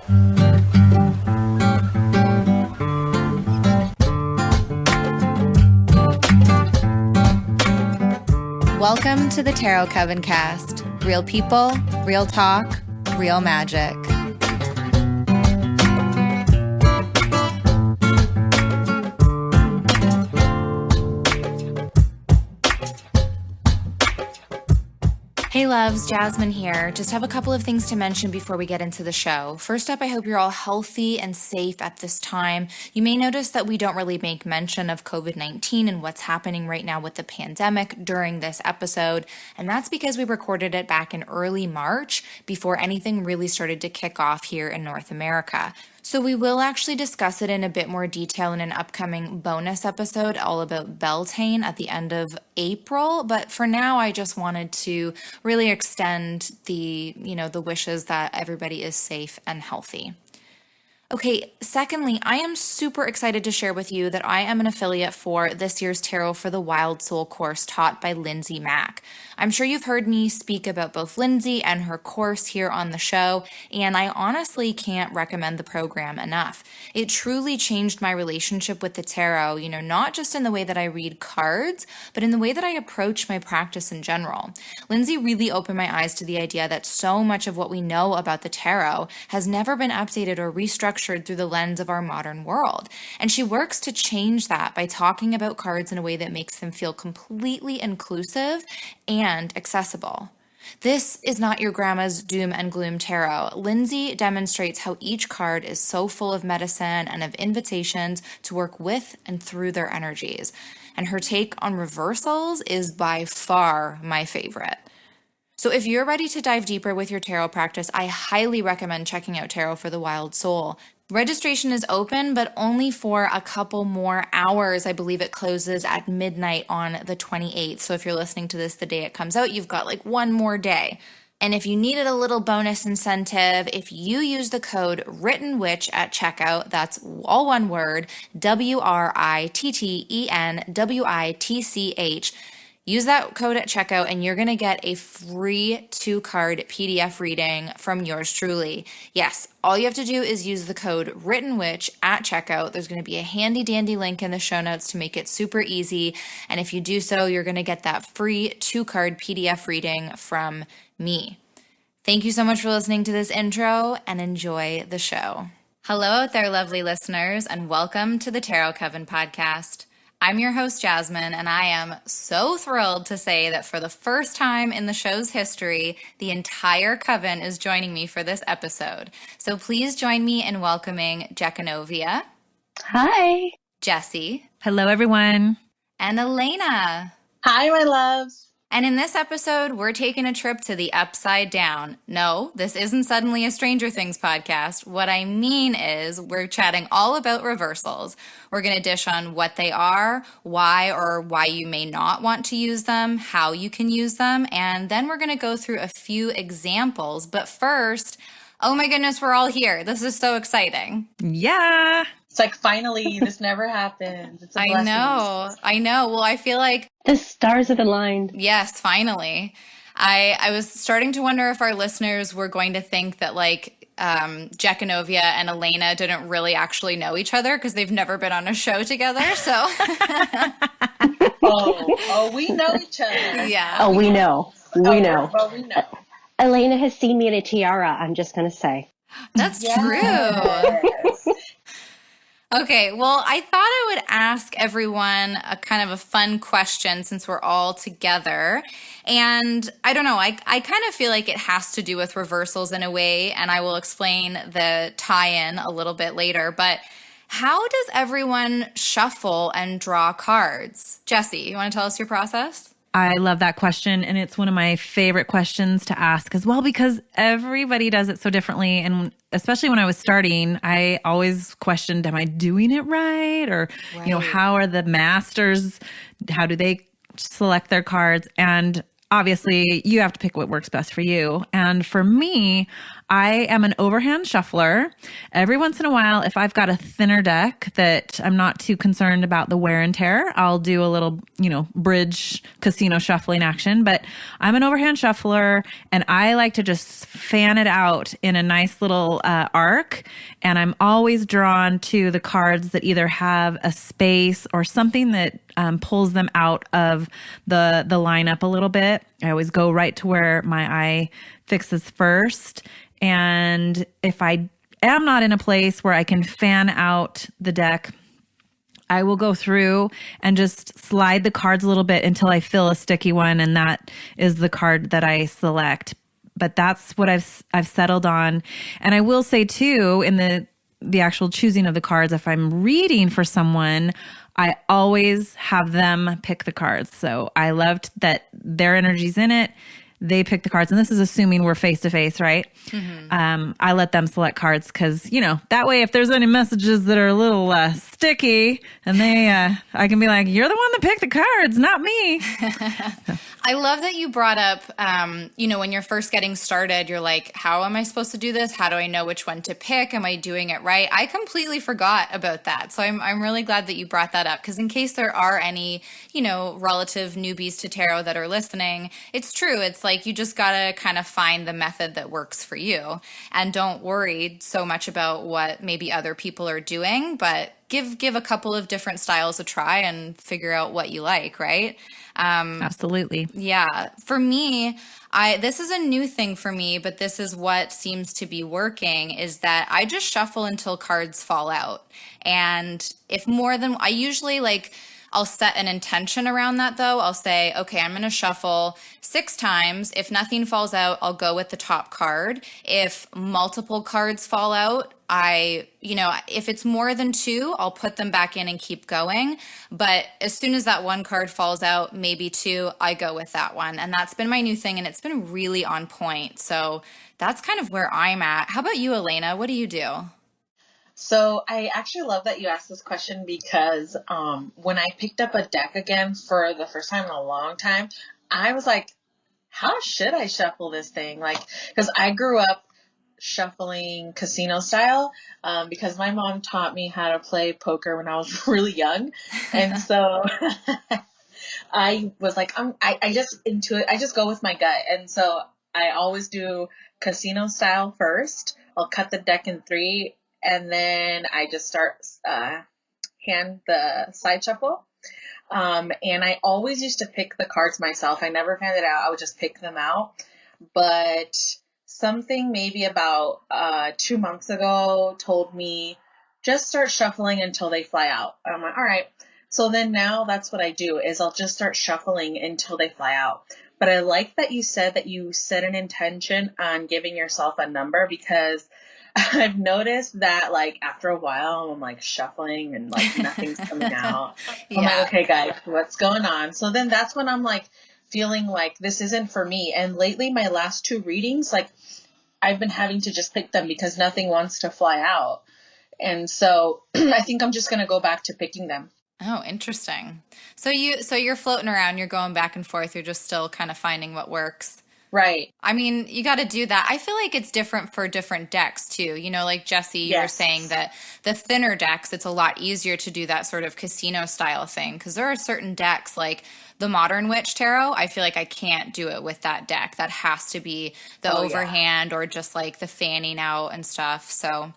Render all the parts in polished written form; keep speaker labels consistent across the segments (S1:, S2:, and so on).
S1: Welcome to the Tarot Coven cast. Real people, real talk, real magic. Hey loves, Jasmine here. Just have a couple of things to mention before we get into the show. First up, I hope you're all healthy and safe at this time. You may notice that we don't really make mention of COVID-19 and what's happening right now with the pandemic during this episode, and that's because we recorded it back in early March before anything really started to kick off here in North America. So we will actually discuss it in a bit more detail in an upcoming bonus episode all about Beltane at the end of April. But for now, I just wanted to really extend the wishes that everybody is safe and healthy. Okay, secondly, I am super excited to share with you that I am an affiliate for this year's Tarot for the Wild Soul course taught by Lindsay Mack. I'm sure you've heard me speak about both Lindsay and her course here on the show, and I honestly can't recommend the program enough. It truly changed my relationship with the tarot, not just in the way that I read cards, but in the way that I approach my practice in general. Lindsay really opened my eyes to the idea that so much of what we know about the tarot has never been updated or restructured through the lens of our modern world. And she works to change that by talking about cards in a way that makes them feel completely inclusive and accessible. This is not your grandma's doom and gloom tarot. Lindsay demonstrates how each card is so full of medicine and of invitations to work with and through their energies. And her take on reversals is by far my favorite. So if you're ready to dive deeper with your tarot practice, I highly recommend checking out Tarot for the Wild Soul. Registration is open, but only for a couple more hours. I believe it closes at midnight on the 28th. So if you're listening to this the day it comes out, you've got like one more day. And if you needed a little bonus incentive, if you use the code WRITTENWITCH at checkout, that's all one word, WRITTENWITCH, use that code at checkout and you're going to get a free 2-card PDF reading from yours truly. Yes, all you have to do is use the code WRITTENWITCH at checkout. There's going to be a handy dandy link in the show notes to make it super easy. And if you do so, you're going to get that free 2-card PDF reading from me. Thank you so much for listening to this intro and enjoy the show. Hello out there, lovely listeners, and welcome to the Tarot Coven podcast. I'm your host, Jasmine, and I am so thrilled to say that for the first time in the show's history, the entire coven is joining me for this episode. So please join me in welcoming Jekanovia.
S2: Hi.
S1: Jessie.
S3: Hello, everyone.
S1: And Elena.
S4: Hi, my loves.
S1: And in this episode, we're taking a trip to the upside down. No, this isn't suddenly a Stranger Things podcast. What I mean is we're chatting all about reversals. We're going to dish on what they are, why or why you may not want to use them, how you can use them, and then we're going to go through a few examples. But first, oh my goodness, we're all here. This is so exciting.
S3: Yeah.
S4: It's like, finally, this never happens. It's a blessing.
S1: I know. Well, I feel like
S2: the stars have aligned.
S1: Yes, finally. I was starting to wonder if our listeners were going to think that Jekanovia and Elena didn't really actually know each other because they've never been on a show together. So,
S4: we know each other.
S1: Yeah.
S2: Oh, we know. We know.
S4: Well, we know.
S2: Elena has seen me in a tiara. I'm just going to say.
S1: That's true. Okay, well, I thought I would ask everyone a kind of a fun question since we're all together. And I don't know, I kind of feel like it has to do with reversals in a way, and I will explain the tie-in a little bit later. But how does everyone shuffle and draw cards? Jessie, you want to tell us your process?
S3: I love that question. And it's one of my favorite questions to ask as well, because everybody does it so differently. And especially when I was starting, I always questioned, am I doing it right? Or, how are the masters, how do they select their cards? And obviously you have to pick what works best for you. And for me, I am an overhand shuffler. Every once in a while, if I've got a thinner deck that I'm not too concerned about the wear and tear, I'll do a little, bridge casino shuffling action. But I'm an overhand shuffler, and I like to just fan it out in a nice little arc. And I'm always drawn to the cards that either have a space or something that pulls them out of the lineup a little bit. I always go right to where my eye fixes first. And if I am not in a place where I can fan out the deck, I will go through and just slide the cards a little bit until I feel a sticky one, and that is the card that I select. But that's what I've settled on. And I will say too, in the actual choosing of the cards, if I'm reading for someone, I always have them pick the cards. So I loved that their energy's in it. They pick the cards. And this is assuming we're face to face, right? Mm-hmm. I let them select cards because, that way if there's any messages that are a little sticky, and I can be like, you're the one that picked the cards, not me.
S1: I love that you brought up, when you're first getting started, you're like, how am I supposed to do this? How do I know which one to pick? Am I doing it right? I completely forgot about that. So I'm really glad that you brought that up, because in case there are any, relative newbies to tarot that are listening, it's true. It's like, you just got to kind of find the method that works for you, and don't worry so much about what maybe other people are doing, but give a couple of different styles a try and figure out what you like, right?
S3: Absolutely.
S1: Yeah. For me, this is a new thing for me, but this is what seems to be working, is that I just shuffle until cards fall out. And if I usually I'll set an intention around that though. I'll say, okay, I'm going to shuffle 6 times. If nothing falls out, I'll go with the top card. If multiple cards fall out, if it's more than 2, I'll put them back in and keep going. But as soon as that one card falls out, maybe 2, I go with that one. And that's been my new thing, and it's been really on point. So that's kind of where I'm at. How about you, Elena? What do you do?
S4: So I actually love that you asked this question, because when I picked up a deck again for the first time in a long time, I was like, how should I shuffle this thing? Because I grew up shuffling casino style, because my mom taught me how to play poker when I was really young. And so I was like, I just into it. I just go with my gut. And so I always do casino style first. I'll cut the deck in 3. And then I just start hand the side shuffle. And I always used to pick the cards myself. I never found it out. I would just pick them out. But something maybe about 2 months ago told me, just start shuffling until they fly out. I'm like, all right. So then now that's what I do, is I'll just start shuffling until they fly out. But I like that you said that you set an intention on giving yourself a number, because I've noticed that after a while I'm shuffling and nothing's coming out. Yeah. I'm like, okay guys, what's going on? So then that's when I'm feeling like this isn't for me. And lately my last 2 readings, I've been having to just pick them because nothing wants to fly out. And so I think I'm just going to go back to picking them.
S1: Oh, interesting. So you're floating around, you're going back and forth, you're just still kind of finding what works.
S4: Right.
S1: I mean, you got to do that. I feel like it's different for different decks too. Like Jesse, you were saying that the thinner decks, it's a lot easier to do that sort of casino style thing, because there are certain decks like the Modern Witch Tarot. I feel like I can't do it with that deck. That has to be the overhand or just the fanning out and stuff. So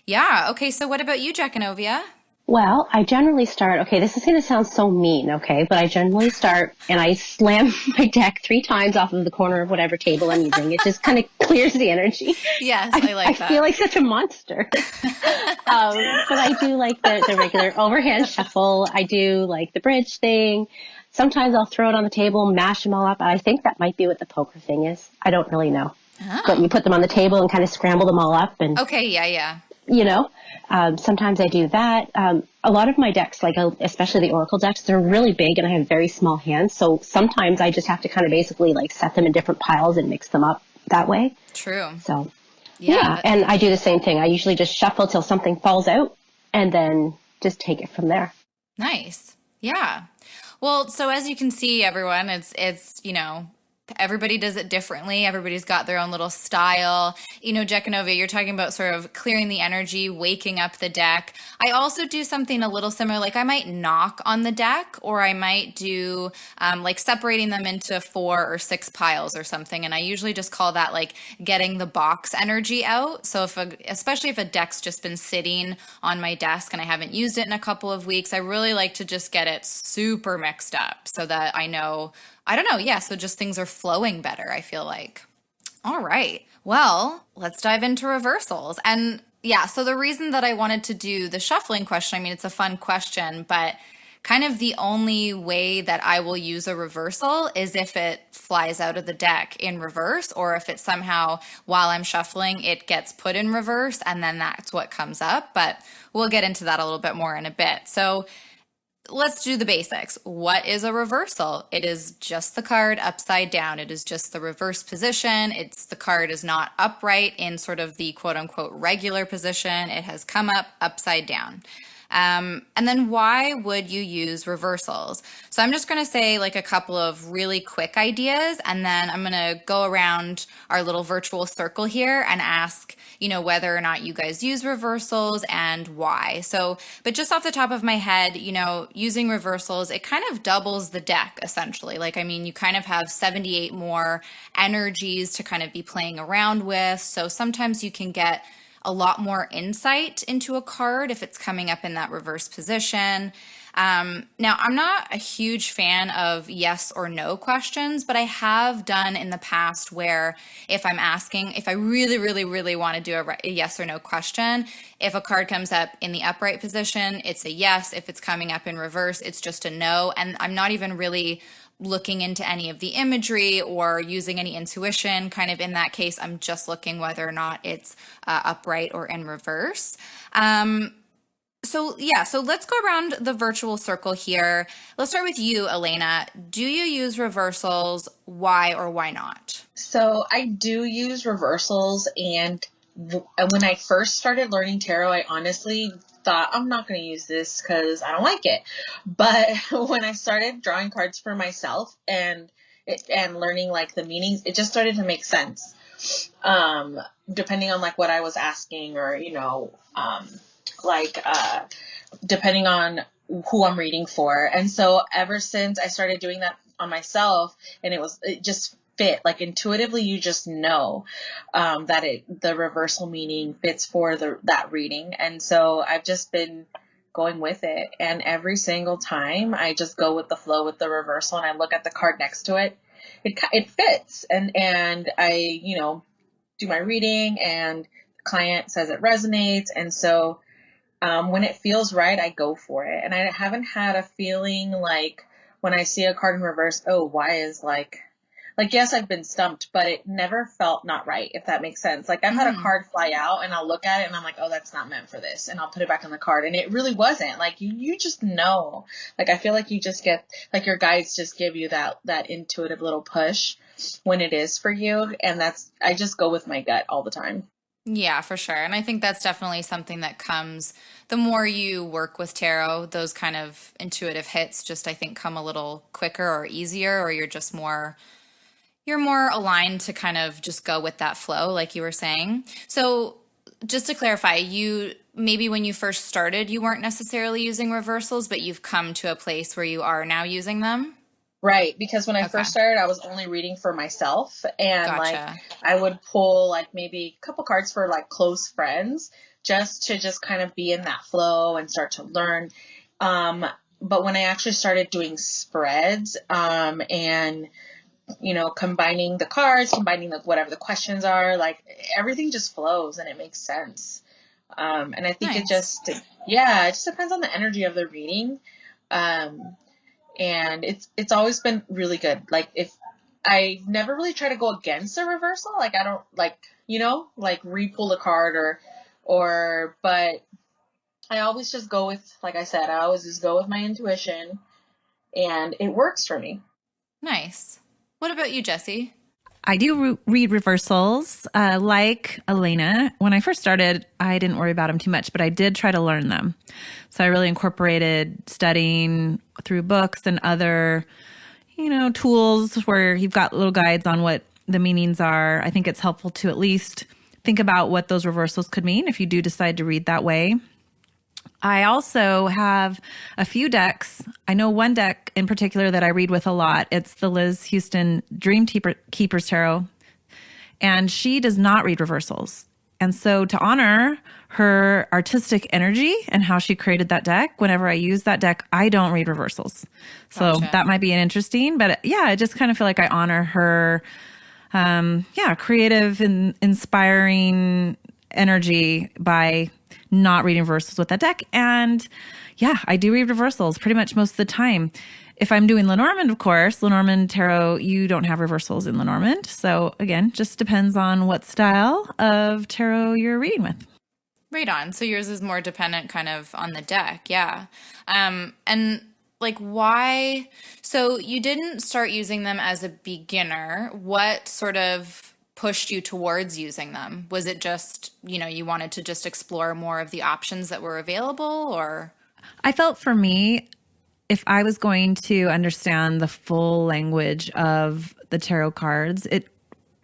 S1: yeah. Okay. So what about you, Jackanovia?
S2: Well, I generally start, okay, this is going to sound so mean, okay, but I generally start and I slam my deck 3 times off of the corner of whatever table I'm using. It just kind of clears the energy.
S1: Yes, I like that.
S2: I feel like such a monster. But I do the regular overhand shuffle. I do the bridge thing. Sometimes I'll throw it on the table, mash them all up. I think that might be what the poker thing is. I don't really know. Oh. But you put them on the table and kind of scramble them all up. And
S1: okay, yeah.
S2: Sometimes I do that. A lot of my decks, especially the Oracle decks, they're really big and I have very small hands. So sometimes I just have to kind of basically set them in different piles and mix them up that way.
S1: True.
S2: So yeah. And I do the same thing. I usually just shuffle till something falls out and then just take it from there.
S1: Nice. Yeah. Well, so as you can see, everyone, it's everybody does it differently. Everybody's got their own little style. You know, Jekanovi, you're talking about sort of clearing the energy, waking up the deck. I also do something a little similar. Like I might knock on the deck, or I might do like separating them into 4 or 6 piles or something. And I usually just call that like getting the box energy out. So especially if a deck's just been sitting on my desk and I haven't used it in a couple of weeks, I really like to just get it super mixed up so that I know, I don't know. Yeah. So just things are flowing better, I feel like. All right. Well, let's dive into reversals. And yeah, so the reason that I wanted to do the shuffling question, I mean, it's a fun question, but kind of the only way that I will use a reversal is if it flies out of the deck in reverse, or if it somehow, while I'm shuffling, it gets put in reverse and then that's what comes up. But we'll get into that a little bit more in a bit. So let's do the basics. What is a reversal? It is just the card upside down. It is just the reverse position. The card is not upright in sort of the quote unquote regular position. It has come up upside down. And then why would you use reversals? So I'm just going to say like a couple of really quick ideas, and then I'm going to go around our little virtual circle here and ask, you know, whether or not you guys use reversals and why. So, but just off the top of my head, you know, using reversals, it kind of doubles the deck essentially. Like, I mean, you kind of have 78 more energies to kind of be playing around with. So sometimes you can get a lot more insight into a card if it's coming up in that reverse position. Now, I'm not a huge fan of yes or no questions, but I have done in the past where if I'm asking, if I really, really, really want to do a yes or no question, if a card comes up in the upright position, it's a yes. If it's coming up in reverse, it's just a no. And I'm not even really looking into any of the imagery or using any intuition. Kind of in that case, I'm just looking whether or not it's upright or in reverse. So let's go around the virtual circle here. Let's start with you, Elena. Do you use reversals? Why or why not?
S4: So I do use reversals, and when I first started learning tarot, I honestly thought I'm not going to use this because I don't like it. But when I started drawing cards for myself and learning like the meanings, it just started to make sense. Depending on like what I was asking, or depending on who I'm reading for. And so ever since I started doing that on myself, and it just fit, like intuitively, you just know that the reversal meaning fits for that reading. And so I've just been going with it, and every single time I just go with the flow with the reversal, and I look at the card next to it, it fits, and I do my reading, and the client says it resonates, and so when it feels right, I go for it. And I haven't had a feeling like when I see a card in reverse, oh, why is like, yes, I've been stumped, but it never felt not right, if that makes sense. Like I've had a card fly out and I'll look at it and I'm like, oh, that's not meant for this. And I'll put it back on the card. And it really wasn't. Like you just know. Like I feel like you just get, like your guides just give you that intuitive little push when it is for you. And I just go with my gut all the time.
S1: Yeah, for sure. And I think that's definitely something that comes the more you work with tarot. Those kind of intuitive hits just, I think, come a little quicker or easier, or you're more aligned to kind of just go with that flow, like you were saying. So just to clarify, maybe when you first started, you weren't necessarily using reversals, but you've come to a place where you are now using them?
S4: Right, because when I first started, I was only reading for myself, and
S1: Gotcha.
S4: like I would pull like maybe a couple cards for like close friends just to kind of be in that flow and start to learn. But when I actually started doing spreads, and combining the cards, combining whatever the questions are, like everything just flows and it makes sense. And I think it just depends on the energy of the reading. And it's always been really good. Like if I never really try to go against a reversal, like I don't like re-pull a card but I always just go with, like I said, I always just go with my intuition, and it works for me.
S1: Nice. What about you, Jessie?
S3: I do read reversals. Like Elena, when I first started, I didn't worry about them too much, but I did try to learn them. So I really incorporated studying through books and other, tools where you've got little guides on what the meanings are. I think it's helpful to at least think about what those reversals could mean if you do decide to read that way. I also have a few decks. I know one deck in particular that I read with a lot. It's the Liz Houston Dream Keepers Tarot. And she does not read reversals. And so to honor her artistic energy and how she created that deck, whenever I use that deck, I don't read reversals. So
S1: Gotcha.
S3: that might be an interesting, but yeah, I just kind of feel like I honor her, creative and inspiring energy by not reading reversals with that deck. And yeah, I do read reversals pretty much most of the time. If I'm doing Lenormand, of course, Lenormand Tarot, you don't have reversals in Lenormand. So again, just depends on what style of tarot you're reading with.
S1: Right on. So yours is more dependent kind of on the deck. Yeah. And like why? So you didn't start using them as a beginner. What sort of pushed you towards using them? Was it just, you wanted to just explore more of the options that were available, or?
S3: I felt for me, if I was going to understand the full language of the tarot cards, it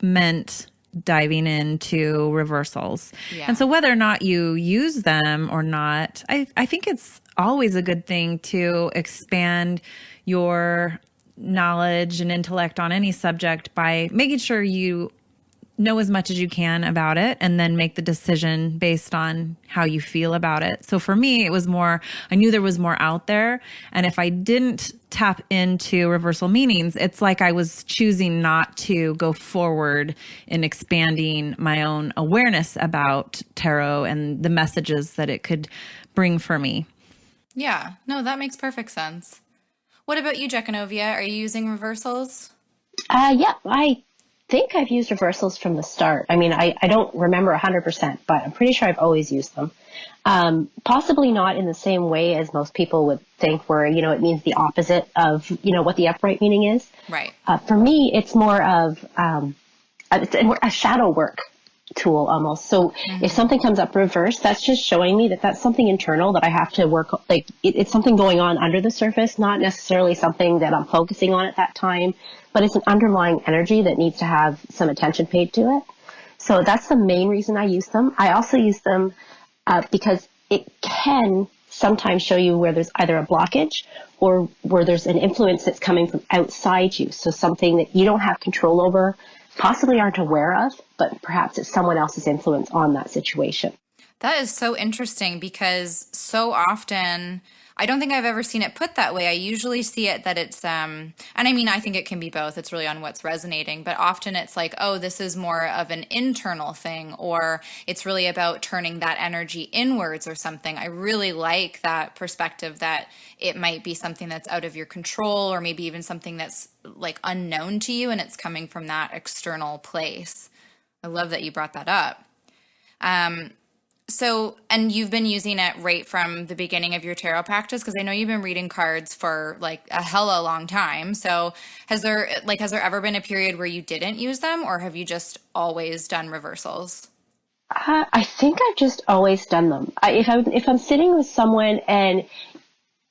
S3: meant diving into reversals.
S1: Yeah.
S3: And so whether or not you use them or not, I think it's always a good thing to expand your knowledge and intellect on any subject by making sure you know as much as you can about it and then make the decision based on how you feel about it. So for me, it was more, I knew there was more out there. And if I didn't tap into reversal meanings, it's like I was choosing not to go forward in expanding my own awareness about tarot and the messages that it could bring for me.
S1: Yeah. No, that makes perfect sense. What about you, Jekanovia? Are you using reversals?
S2: Yeah, I think I've used reversals from the start. I mean, I don't remember 100%, but I'm pretty sure I've always used them. Possibly not in the same way as most people would think, where, it means the opposite of, what the upright meaning is.
S1: Right.
S2: For me, it's more of it's a shadow work tool almost. So if something comes up reversed, that's just showing me that that's something internal that I have to work, like it's something going on under the surface, not necessarily something that I'm focusing on at that time, but it's an underlying energy that needs to have some attention paid to it. So that's the main reason I use them. I also use them because it can sometimes show you where there's either a blockage or where there's an influence that's coming from outside you. So something that you don't have control over, possibly aren't aware of, but perhaps it's someone else's influence on that situation.
S1: That is so interesting because so often, I don't think I've ever seen it put that way. I usually see it that it's, and I mean, I think it can be both. It's really on what's resonating, but often it's like, oh, this is more of an internal thing, or it's really about turning that energy inwards or something. I really like that perspective that it might be something that's out of your control, or maybe even something that's like unknown to you and it's coming from that external place. I love that you brought that up. So, and you've been using it right from the beginning of your tarot practice, because I know you've been reading cards for like a hella long time. So has there ever been a period where you didn't use them, or have you just always done reversals?
S2: I think I've just always done them. If I'm sitting with someone and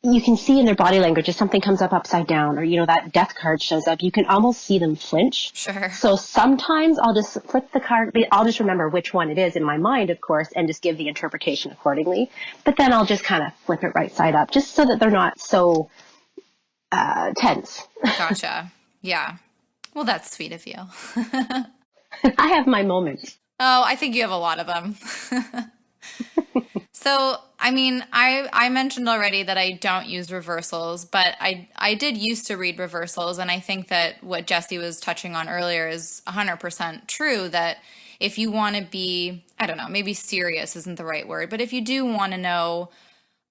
S2: you can see in their body language if something comes up upside down, or that death card shows up, you can almost see them flinch.
S1: Sure.
S2: So sometimes I'll just flip the card. I'll just remember which one it is in my mind, of course, and just give the interpretation accordingly. But then I'll just kind of flip it right side up, just so that they're not so tense.
S1: Gotcha. Yeah. Well, that's sweet of you.
S2: I have my moments.
S1: Oh, I think you have a lot of them. So, I mean, I mentioned already that I don't use reversals, but I did used to read reversals. And I think that what Jesse was touching on earlier is 100% true, that if you want to be, I don't know, maybe serious isn't the right word, but if you do want to know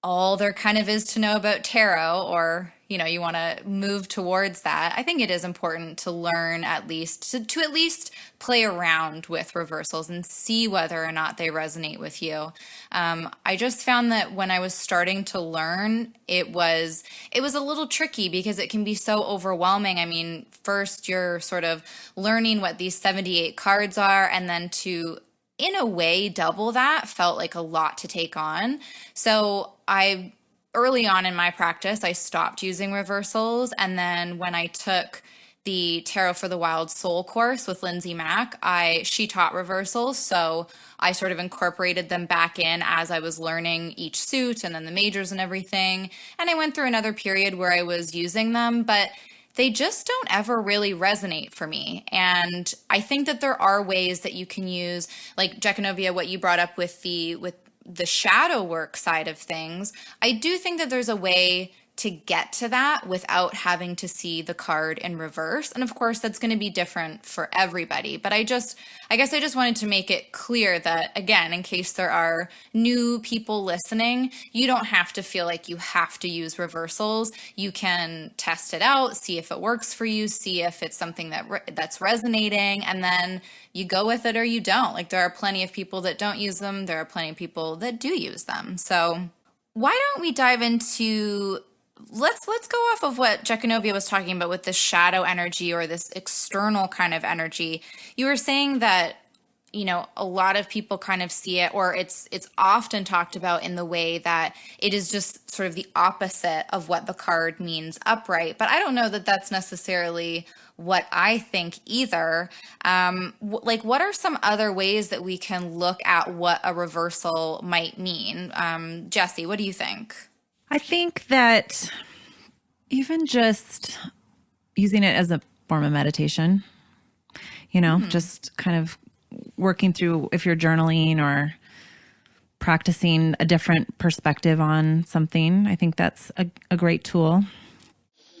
S1: all there kind of is to know about tarot, or you want to move towards that, I think it is important to learn at least to at least play around with reversals and see whether or not they resonate with you. I just found that when I was starting to learn, it was a little tricky because it can be so overwhelming. I mean, first you're sort of learning what these 78 cards are, and then to, in a way, double that felt like a lot to take on. So I early on in my practice, I stopped using reversals. And then when I took the Tarot for the Wild Soul course with Lindsay Mack, she taught reversals. So I sort of incorporated them back in as I was learning each suit and then the majors and everything. And I went through another period where I was using them, but they just don't ever really resonate for me. And I think that there are ways that you can use, like Jekanovia, what you brought up with the shadow work side of things. I do think that there's a way to get to that without having to see the card in reverse. And of course, that's going to be different for everybody. But I guess I just wanted to make it clear that, again, in case there are new people listening, you don't have to feel like you have to use reversals. You can test it out, see if it works for you, see if it's something that's resonating, and then you go with it or you don't. Like, there are plenty of people that don't use them. There are plenty of people that do use them. So why don't we dive into... Let's go off of what Jekanovia was talking about with this shadow energy or this external kind of energy. You were saying that, a lot of people kind of see it, or it's often talked about in the way that it is just sort of the opposite of what the card means upright. But I don't know that that's necessarily what I think either. What are some other ways that we can look at what a reversal might mean? Jessie, what do you think?
S3: I think that even just using it as a form of meditation, just kind of working through, if you're journaling or practicing a different perspective on something, I think that's a great tool.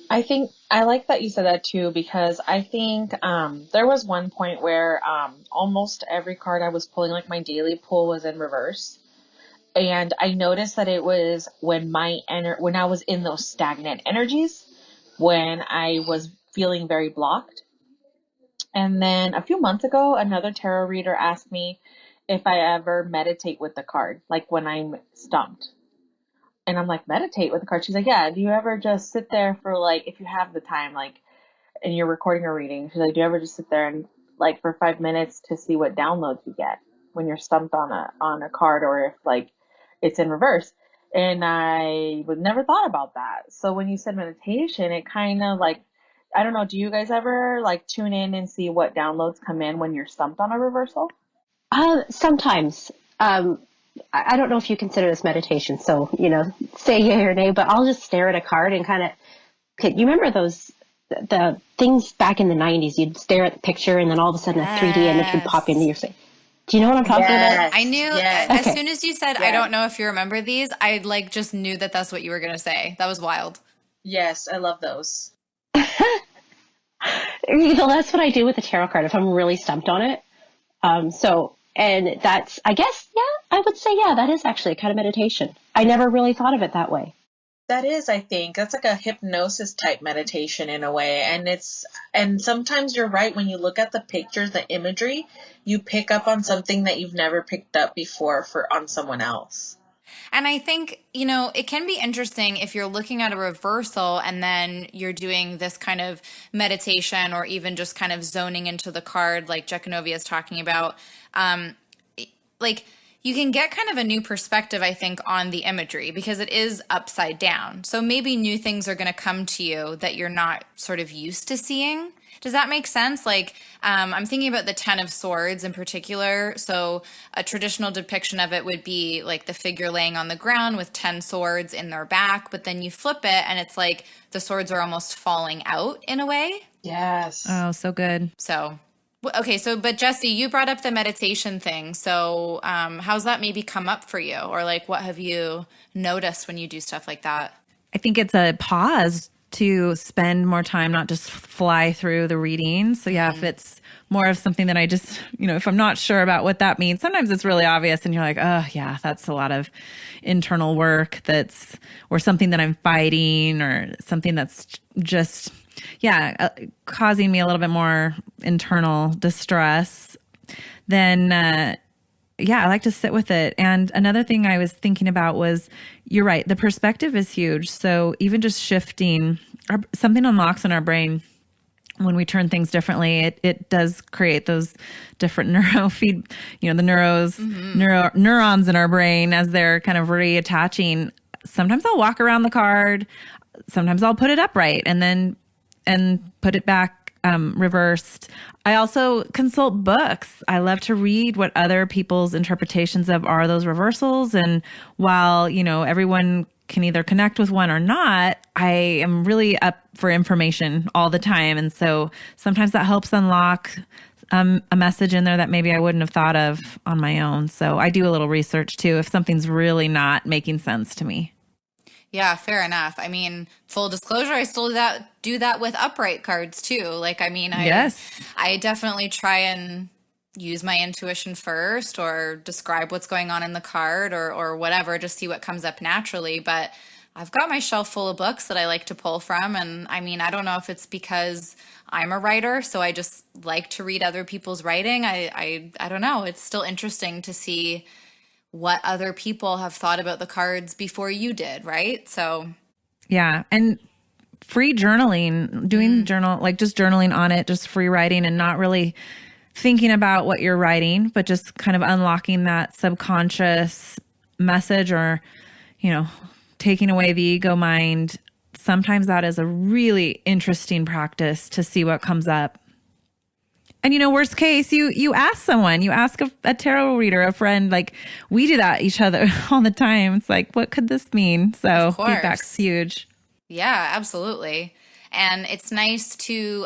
S4: I think I like that you said that too, because I think there was one point where almost every card I was pulling, like my daily pull, was in reverse. And I noticed that it was when when I was in those stagnant energies, when I was feeling very blocked. And then a few months ago, another tarot reader asked me if I ever meditate with the card, like when I'm stumped. And I'm like, meditate with the card? She's like, yeah. Do you ever just sit there for, like, if you have the time, like, and you're recording a reading? She's like, do you ever just sit there and, like, for 5 minutes to see what downloads you get when you're stumped on a card, or if, like, it's in reverse? And I would never thought about that. So when you said meditation, it kind of, like, I don't know, do you guys ever, like, tune in and see what downloads come in when you're stumped on a reversal?
S2: Sometimes. I don't know if you consider this meditation, so, say yay or nay, but I'll just stare at a card and kind of, you remember the things back in the 90s, you'd stare at the picture and then all of a sudden a 3D image would pop into your face. Do you know what I'm talking about?
S1: I knew as soon as you said,
S4: Yeah.
S1: I don't know if you remember these, I just knew that that's what you were going to say. That was wild.
S4: Yes, I love those.
S2: That's what I do with the tarot card if I'm really stumped on it. And that's, I guess, I would say, that is actually a kind of meditation. I never really thought of it that way.
S4: That is, I think, that's like a hypnosis type meditation in a way. And sometimes you're right. When you look at the pictures, the imagery, you pick up on something that you've never picked up before on someone else.
S1: And I think, it can be interesting if you're looking at a reversal and then you're doing this kind of meditation or even just kind of zoning into the card like Jekanovia is talking about. You can get kind of a new perspective, I think, on the imagery because it is upside down. So maybe new things are going to come to you that you're not sort of used to seeing. Does that make sense? I'm thinking about the 10 of Swords in particular. So a traditional depiction of it would be like the figure laying on the ground with 10 swords in their back, but then you flip it and it's like the swords are almost falling out in a way.
S4: Yes.
S3: Oh, so good.
S1: So, okay. But Jessie, you brought up the meditation thing. So how's that maybe come up for you? Or what have you noticed when you do stuff like that?
S3: I think it's a pause to spend more time, not just fly through the readings. So if it's more of something that I just, if I'm not sure about what that means, sometimes it's really obvious and you're like, oh yeah, that's a lot of internal work or something that I'm fighting or something that's just, causing me a little bit more internal distress. Then, I like to sit with it. And another thing I was thinking about was, you're right, the perspective is huge. So even just shifting, something unlocks in our brain when we turn things differently. It does create those different neurons in our brain as they're kind of reattaching. sometimes I'll walk around the card. Sometimes I'll put it upright and put it back reversed. I also consult books. I love to read what other people's interpretations of are those reversals. And while, everyone can either connect with one or not, I am really up for information all the time. And so sometimes that helps unlock a message in there that maybe I wouldn't have thought of on my own. So I do a little research too if something's really not making sense to me.
S1: Yeah, fair enough. I mean, full disclosure, I still do that with upright cards too.
S3: Yes.
S1: I definitely try and use my intuition first, or describe what's going on in the card, or whatever, just see what comes up naturally. But I've got my shelf full of books that I like to pull from. And I mean, I don't know if it's because I'm a writer, so I just like to read other people's writing. I don't know. It's still interesting to see what other people have thought about the cards before you did, right? So
S3: yeah. And free journaling, doing journal, like just journaling on it, just free writing and not really thinking about what you're writing, but just kind of unlocking that subconscious message, or, taking away the ego mind. Sometimes that is a really interesting practice to see what comes up. And, worst case, you ask someone, you ask a tarot reader, a friend, like we do that each other all the time. It's like, what could this mean? So feedback's huge.
S1: Yeah, absolutely. And it's nice to,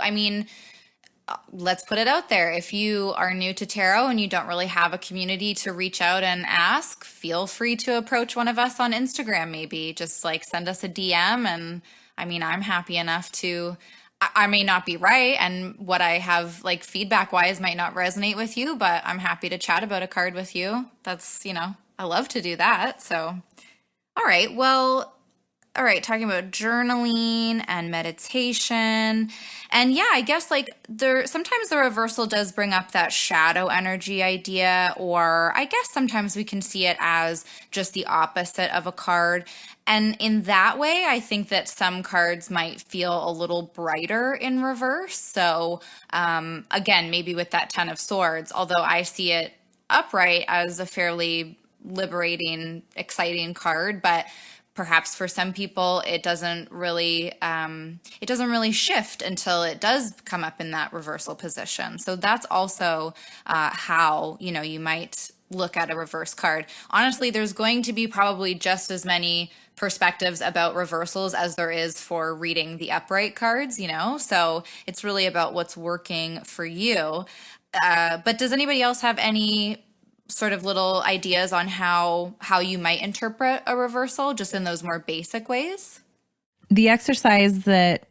S1: let's put it out there. If you are new to tarot and you don't really have a community to reach out and ask, feel free to approach one of us on Instagram, maybe just send us a DM. And I'm happy enough to, I may not be right, and what I have feedback wise might not resonate with you, but I'm happy to chat about a card with you. That's, I love to do that. So, all right. Well, all right, talking about journaling and meditation. And yeah, I guess sometimes the reversal does bring up that shadow energy idea, or I guess sometimes we can see it as just the opposite of a card. And in that way, I think that some cards might feel a little brighter in reverse. So again, maybe with that Ten of Swords, although I see it upright as a fairly liberating, exciting card, but perhaps for some people it doesn't really shift until it does come up in that reversal position. So that's also how you might look at a reverse card. Honestly, there's going to be probably just as many perspectives about reversals as there is for reading the upright cards, so it's really about what's working for you. But does anybody else have any sort of little ideas on how you might interpret a reversal, just in those more basic ways?
S3: The exercise that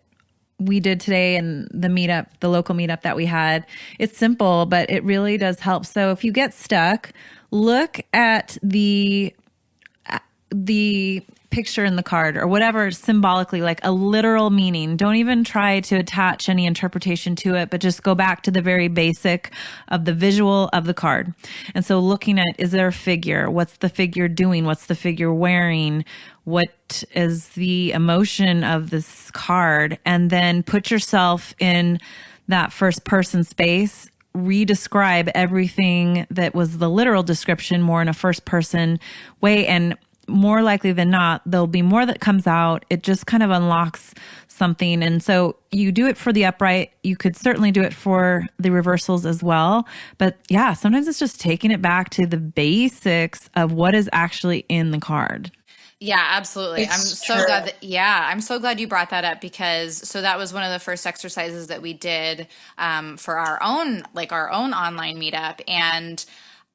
S3: we did today in the local meetup that we had, it's simple, but it really does help. So if you get stuck, look at the picture in the card, or whatever symbolically, like a literal meaning. Don't even try to attach any interpretation to it, but just go back to the very basic of the visual of the card. And so looking at, is there a figure? What's the figure doing? What's the figure wearing? What is the emotion of this card? And then put yourself in that first person space, re-describe everything that was the literal description more in a first person way. And more likely than not, there'll be more that comes out. It just kind of unlocks something. And so you do it for the upright. You could certainly do it for the reversals as well. But yeah, sometimes it's just taking it back to the basics of what is actually in the card.
S1: Yeah, absolutely.
S4: It's
S1: I'm so
S4: true.
S1: glad I'm so glad you brought that up, because that was one of the first exercises that we did for our own online meetup. And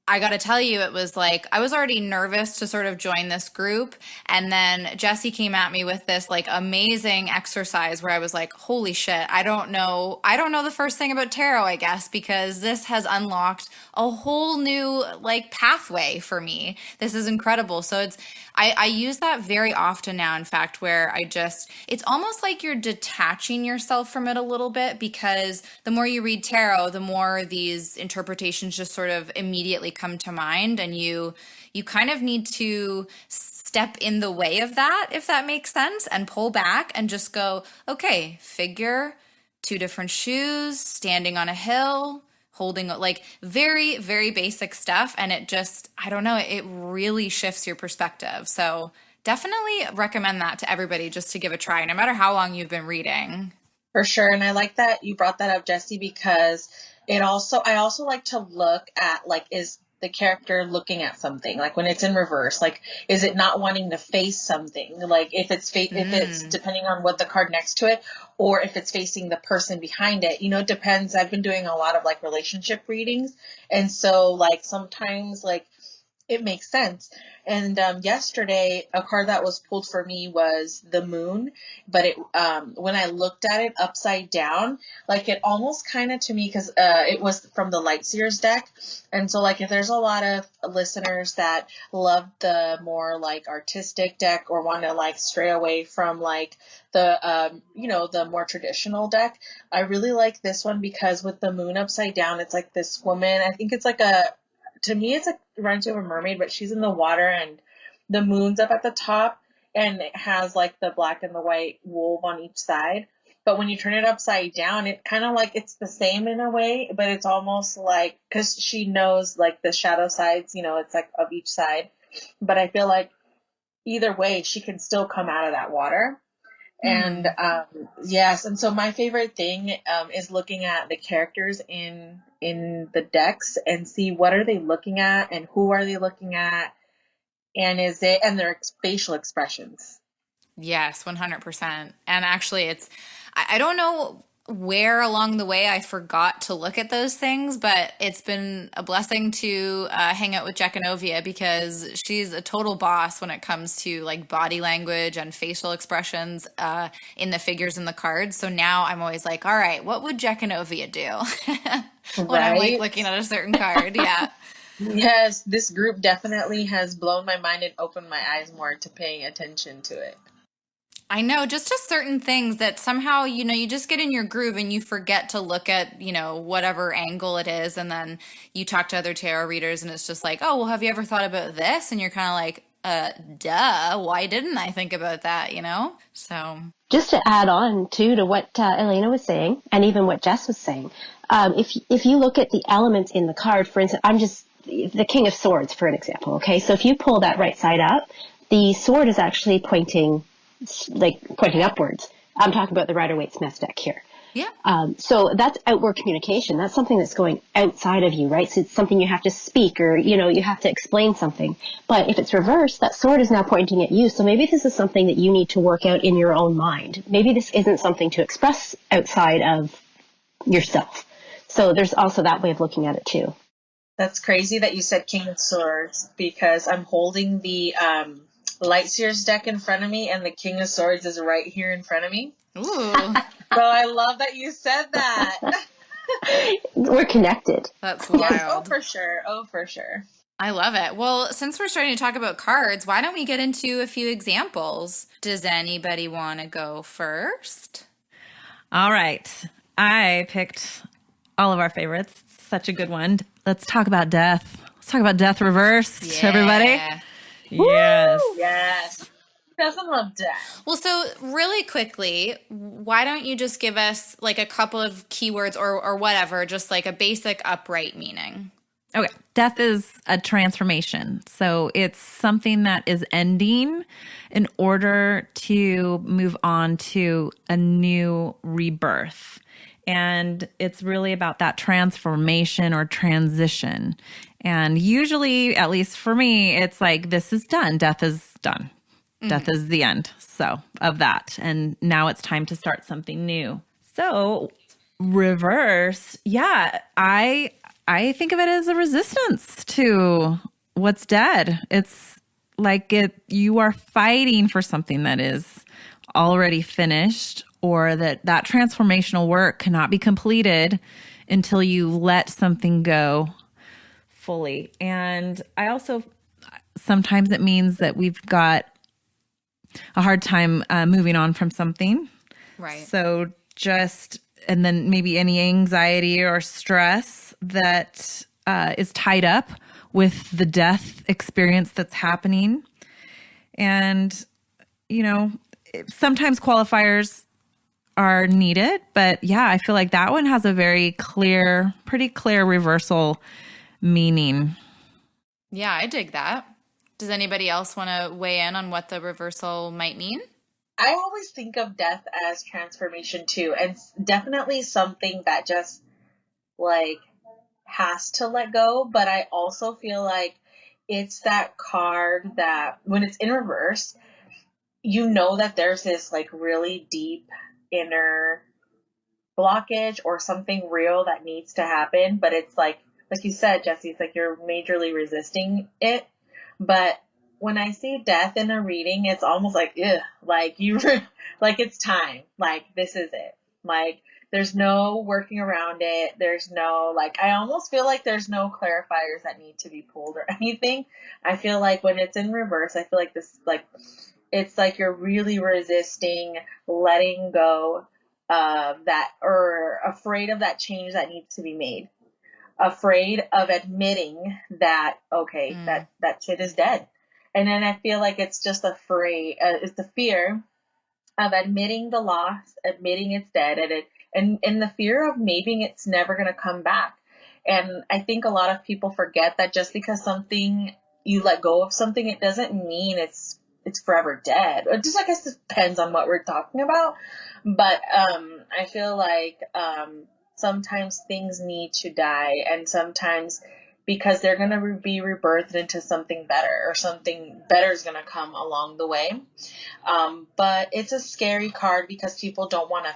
S1: I got to tell you, it was I was already nervous to sort of join this group. And then Jesse came at me with this amazing exercise where I was like, holy shit, I don't know the first thing about tarot, I guess, because this has unlocked a whole new pathway for me. This is incredible. So I use that very often now, in fact, where it's almost like you're detaching yourself from it a little bit, because the more you read tarot, the more these interpretations just sort of immediately come to mind, and you kind of need to step in the way of that, if that makes sense, and pull back and just go, okay, figure, two different shoes, standing on a hill, holding very, very basic stuff. And it just, I don't know, it really shifts your perspective. So Definitely recommend that to everybody just to give a try, no matter how long you've been reading.
S4: For sure. And I like that you brought that up, Jesse, because I also like to look at, like, is the character looking at something? Like when it's in reverse, like, is it not wanting to face something? Like if it's depending on what the card next to it, or if it's facing the person behind it, it depends. I've been doing a lot of like relationship readings. And so like sometimes like it makes sense. And yesterday, a card that was pulled for me was the moon. But when I looked at it upside down, like it almost kind of to me, because it was from the Lightseers deck. And so like if there's a lot of listeners that love the more like artistic deck or want to like stray away from like the the more traditional deck, I really like this one because with the moon upside down, it's like this woman. I think it's like to me, it reminds me of a mermaid, but she's in the water and the moon's up at the top and it has like the black and the white wolf on each side. But when you turn it upside down, it kind of like it's the same in a way, but it's almost like, because she knows like the shadow sides, it's like of each side. But I feel like either way, she can still come out of that water. And yes, and so my favorite thing is looking at the characters in the decks and see what are they looking at and who are they looking at, and their facial expressions.
S1: Yes, 100%. And actually I don't know where along the way I forgot to look at those things, but it's been a blessing to hang out with Jekanovia because she's a total boss when it comes to like body language and facial expressions in the figures in the cards. So now I'm always like, all right, what would Jekanovia do when I'm like looking at a certain card? Yeah.
S4: Yes, this group definitely has blown my mind and opened my eyes more to paying attention to it.
S1: I know, just to certain things that somehow, you just get in your groove and you forget to look at, whatever angle it is. And then you talk to other tarot readers and it's just like, oh, well, have you ever thought about this? And you're kind of like, duh, why didn't I think about that, So.
S2: Just to add on to what Elena was saying, and even what Jess was saying, if you look at the elements in the card, for instance, I'm just the King of Swords, for an example. Okay, so if you pull that right side up, the sword is actually pointing upwards. I'm talking about the Rider-Waite-Smith deck here.
S1: Yeah.
S2: So that's outward communication. That's something that's going outside of you, right? So it's something you have to speak or, you have to explain something. But if it's reversed, that sword is now pointing at you. So maybe this is something that you need to work out in your own mind. Maybe this isn't something to express outside of yourself. So there's also that way of looking at it too.
S4: That's crazy that you said King of Swords because I'm holding the Lightseers deck in front of me and the King of Swords is right here in front of me.
S1: Ooh.
S4: So I love that you said that.
S2: We're connected.
S1: That's wild.
S4: Yes, oh, for sure.
S1: I love it. Well, since we're starting to talk about cards, why don't we get into a few examples? Does anybody want to go first?
S3: All right. I picked all of our favorites. Such a good one. Let's talk about death. Let's talk about death reversed, everybody. Yes.
S4: Yes. Who doesn't love death?
S1: Well, so really quickly, why don't you just give us like a couple of keywords or whatever, just like a basic upright meaning?
S3: Okay. Death is a transformation. So it's something that is ending in order to move on to a new rebirth. And it's really about that transformation or transition. And usually, at least for me, it's like, this is done. Death is done. Mm-hmm. Death is the end. So of that. And now it's time to start something new. So reverse. Yeah, I think of it as a resistance to what's dead. It's like you are fighting for something that is already finished, or that transformational work cannot be completed until you let something go fully. And I also, sometimes it means that we've got a hard time moving on from something.
S1: Right.
S3: So and then maybe any anxiety or stress that is tied up with the death experience that's happening. And, sometimes qualifiers are needed, but yeah, I feel like that one has a pretty clear reversal meaning.
S1: Yeah, I dig that. Does anybody else want to weigh in on what the reversal might mean?
S4: I always think of death as transformation too, and definitely something that just like has to let go. But I also feel like it's that card that when it's in reverse, you know that there's this like really deep inner blockage or something real that needs to happen. But it's like you said, Jesse, it's like you're majorly resisting it. But when I see death in a reading, it's almost like, ugh, like like it's time. Like this is it. Like there's no working around it. There's no, like, I almost feel like there's no clarifiers that need to be pulled or anything. I feel like when it's in reverse, I feel like this, like, it's like you're really resisting letting go of that or afraid of that change that needs to be made. Afraid of admitting that, okay, that shit is dead. And then I feel like it's just it's the fear of admitting the loss, admitting it's dead, and the fear of maybe it's never going to come back. And I think a lot of people forget that just because you let go of something, it doesn't mean it's forever dead. It just, I guess, it depends on what we're talking about. But I feel like sometimes things need to die, and sometimes because they're going to be rebirthed into something better, or something better is going to come along the way. But it's a scary card because people don't want to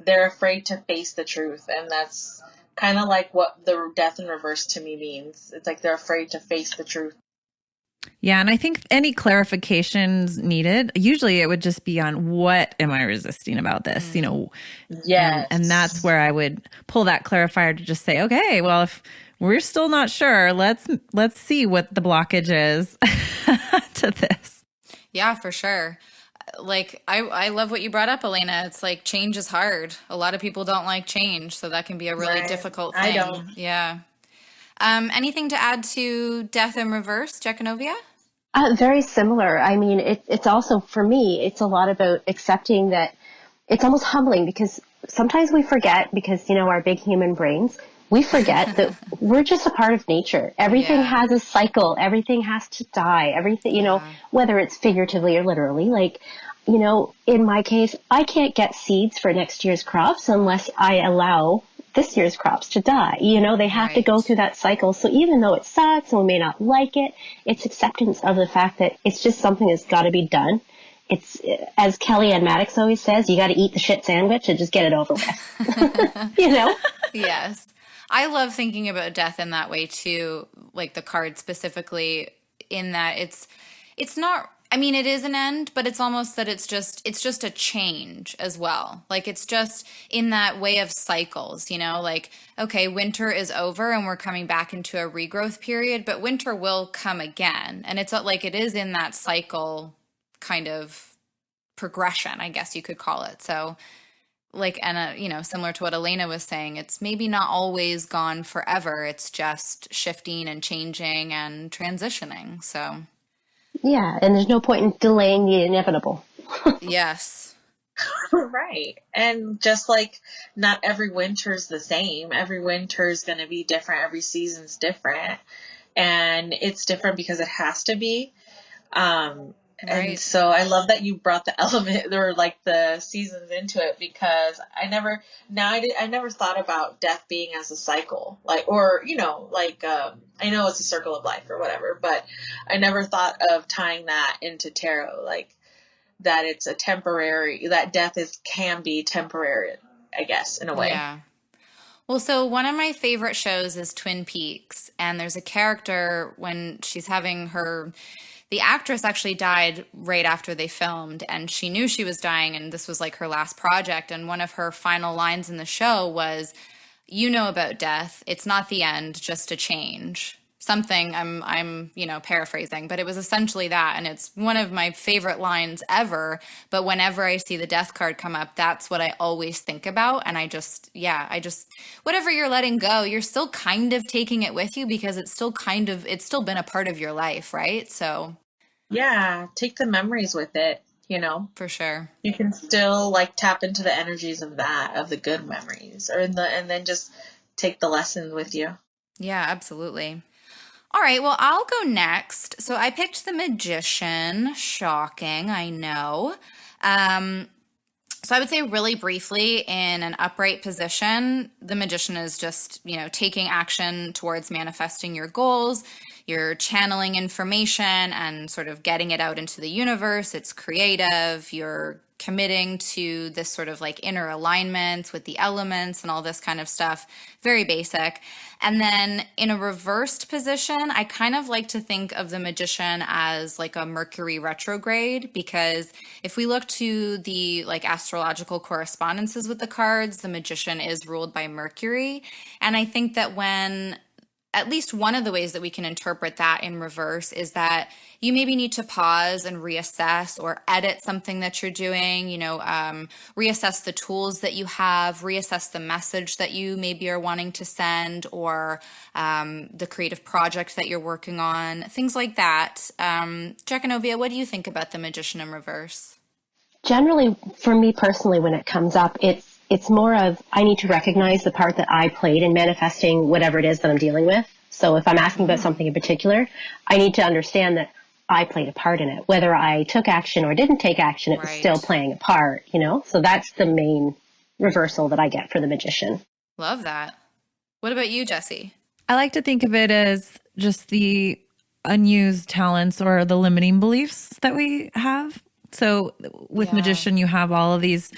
S4: they're afraid to face the truth. And that's kind of like what the death in reverse to me means. It's like they're afraid to face the truth.
S3: Yeah. And I think any clarifications needed, usually it would just be on what am I resisting about this, you know?
S4: Yes.
S3: And that's where I would pull that clarifier to just say, okay, well, if we're still not sure, let's see what the blockage is to this.
S1: Yeah, for sure. Like, I love what you brought up, Elena. It's like change is hard. A lot of people don't like change, so that can be a really difficult thing.
S4: I don't.
S1: Yeah. Anything to add to death in reverse, Jekanovia?
S2: Very similar. I mean, it's also, for me, it's a lot about accepting that it's almost humbling, because sometimes we forget, because, our big human brains, we forget that we're just a part of nature. Everything has a cycle. Everything has to die. Everything, whether it's figuratively or literally, like, in my case, I can't get seeds for next year's crops unless I allow this year's crops to die. They have to go through that cycle. So even though it sucks and we may not like it, it's acceptance of the fact that it's just something that's got to be done. It's, as Kellyanne Maddox always says, you got to eat the shit sandwich and just get it over with.
S1: Yes. I love thinking about death in that way too, like the card specifically, in that it's not, I mean, it is an end, but it's almost that it's just a change as well. Like it's just in that way of cycles, like, okay, winter is over and we're coming back into a regrowth period, but winter will come again. And it's like, it is in that cycle kind of progression, I guess you could call it. So like, and similar to what Elena was saying, it's maybe not always gone forever. It's just shifting and changing and transitioning. So
S2: yeah, and there's no point in delaying the inevitable.
S1: yes.
S4: Right. And just like not every winter's the same. Every winter's going to be different. Every season's different. And it's different because it has to be. And so I love that you brought the element or like the seasons into it, because I never thought about death being as a cycle, like, or, I know it's a circle of life or whatever, but I never thought of tying that into tarot, like that it's that death can be temporary, I guess, in a way.
S1: Yeah. Well, so one of my favorite shows is Twin Peaks, and there's a character when she's having the actress actually died right after they filmed, and she knew she was dying, and this was like her last project. And one of her final lines in the show was, about death. It's not the end, just a change. Something I'm paraphrasing, but it was essentially that. And it's one of my favorite lines ever. But whenever I see the death card come up, that's what I always think about. And I just, whatever you're letting go, you're still kind of taking it with you, because it's still been a part of your life. Right. So
S4: yeah, take the memories with it,
S1: for sure.
S4: You can still like tap into the energies of the good memories, and then just take the lessons with you.
S1: Yeah, absolutely. All right, well, I'll go next. So I picked the Magician. Shocking, I know. Um, so I would say really briefly, in an upright position, the Magician is just, taking action towards manifesting your goals. You're channeling information and sort of getting it out into the universe. It's creative. You're committing to this sort of like inner alignment with the elements and all this kind of stuff. Very basic. And then in a reversed position, I kind of like to think of the Magician as like a Mercury retrograde, because if we look to the like astrological correspondences with the cards, the Magician is ruled by Mercury. And I think that when at least one of the ways that we can interpret that in reverse is that you maybe need to pause and reassess or edit something that you're doing, reassess the tools that you have, reassess the message that you maybe are wanting to send, or the creative project that you're working on, things like that. Jekanovia, what do you think about the Magician in reverse?
S2: Generally, for me personally, when it comes up, it's more of I need to recognize the part that I played in manifesting whatever it is that I'm dealing with. So if I'm asking about something in particular, I need to understand that I played a part in it. Whether I took action or didn't take action, it was still playing a part, So that's the main reversal that I get for the Magician.
S1: Love that. What about you, Jessie?
S3: I like to think of it as just the unused talents or the limiting beliefs that we have. So with Magician, you have all of these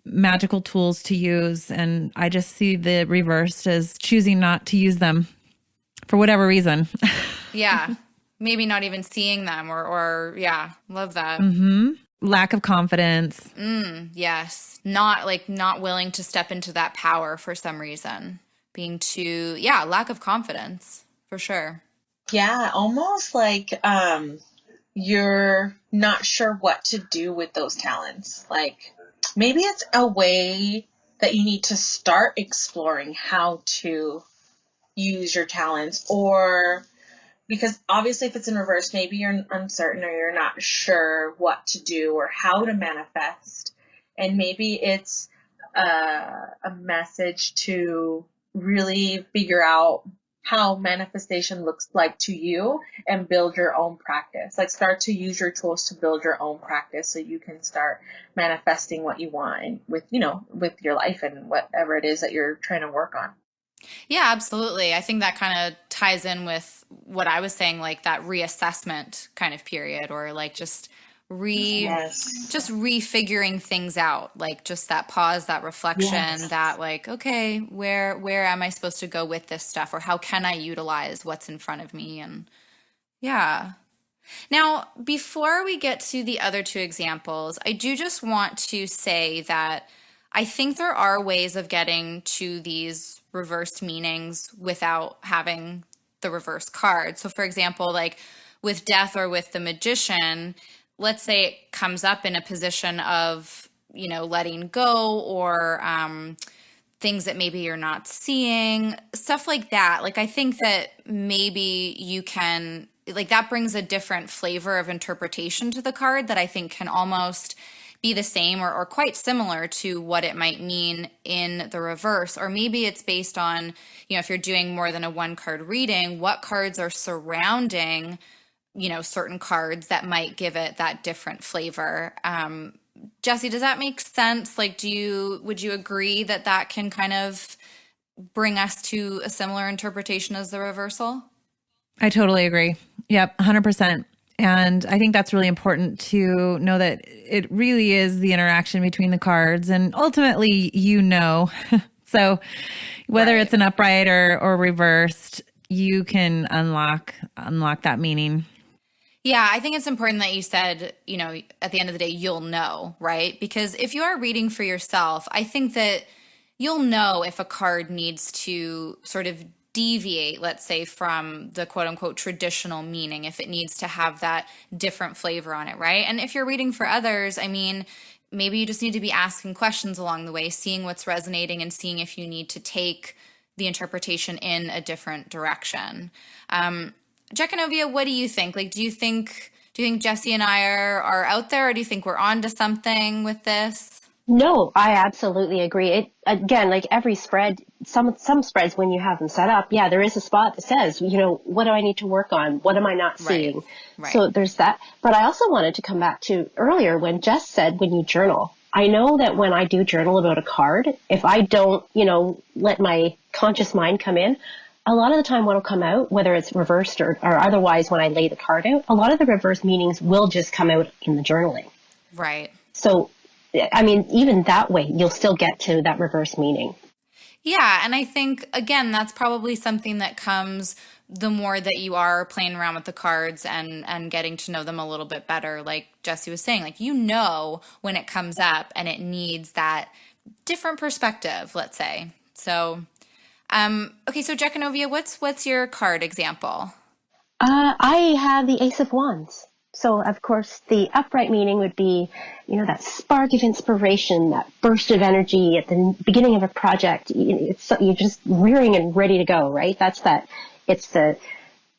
S3: magical tools to use, and I just see the reversed as choosing not to use them for whatever reason.
S1: Yeah. Maybe not even seeing them or love that.
S3: Lack of confidence.
S1: Yes. Not willing to step into that power for some reason. Being too, lack of confidence for sure.
S4: Yeah, almost like you're not sure what to do with those talents. Like maybe it's a way that you need to start exploring how to use your talents, or because obviously if it's in reverse, maybe you're uncertain or you're not sure what to do or how to manifest. And maybe it's a message to really figure out how manifestation looks like to you and build your own practice. Like start to use your tools to build your own practice so you can start manifesting what you want with your life and whatever it is that you're trying to work on.
S1: Yeah, absolutely. I think that kind of ties in with what I was saying, like that reassessment kind of period, or like just refiguring things out, like just that pause, that reflection, that like, okay, where am I supposed to go with this stuff, or how can I utilize what's in front of me? And yeah. Now, before we get to the other two examples, I do just want to say that I think there are ways of getting to these reversed meanings without having the reverse card. So for example, like with Death or with the Magician, let's say it comes up in a position of, letting go, or things that maybe you're not seeing, stuff like that. Like I think that maybe you can, like that brings a different flavor of interpretation to the card that I think can almost be the same or quite similar to what it might mean in the reverse. Or maybe it's based on, if you're doing more than a one card reading, what cards are surrounding, certain cards that might give it that different flavor. Jessie, does that make sense? Like, would you agree that can kind of bring us to a similar interpretation as the reversal?
S3: I totally agree. Yep, 100%. And I think that's really important to know that it really is the interaction between the cards, and ultimately, so whether it's an upright or reversed, you can unlock that meaning.
S1: Yeah, I think it's important that you said, at the end of the day, you'll know, right? Because if you are reading for yourself, I think that you'll know if a card needs to sort of deviate, let's say, from the quote unquote traditional meaning, if it needs to have that different flavor on it, right? And if you're reading for others, I mean, maybe you just need to be asking questions along the way, seeing what's resonating and seeing if you need to take the interpretation in a different direction. Jekanovia, what do you think? Like, do you think Jessie and I are out there, or do you think we're onto something with this?
S2: No, I absolutely agree. It again, like every spread, some spreads when you have them set up, yeah, there is a spot that says, what do I need to work on? What am I not
S1: Right.
S2: seeing?
S1: Right.
S2: So there's that. But I also wanted to come back to earlier when Jess said when you journal. I know that when I do journal about a card, if I don't, let my conscious mind come in, a lot of the time what'll come out, whether it's reversed or otherwise when I lay the card out, a lot of the reverse meanings will just come out in the journaling.
S1: Right.
S2: So, I mean, even that way, you'll still get to that reverse meaning.
S1: Yeah, and I think again that's probably something that comes the more that you are playing around with the cards and getting to know them a little bit better. Like Jesse was saying, like when it comes up and it needs that different perspective, let's say. So, okay, so Jekanovia, what's your card example?
S2: I have the Ace of Wands. So, of course, the upright meaning would be, that spark of inspiration, that burst of energy at the beginning of a project. You're just rearing and ready to go, right? It's the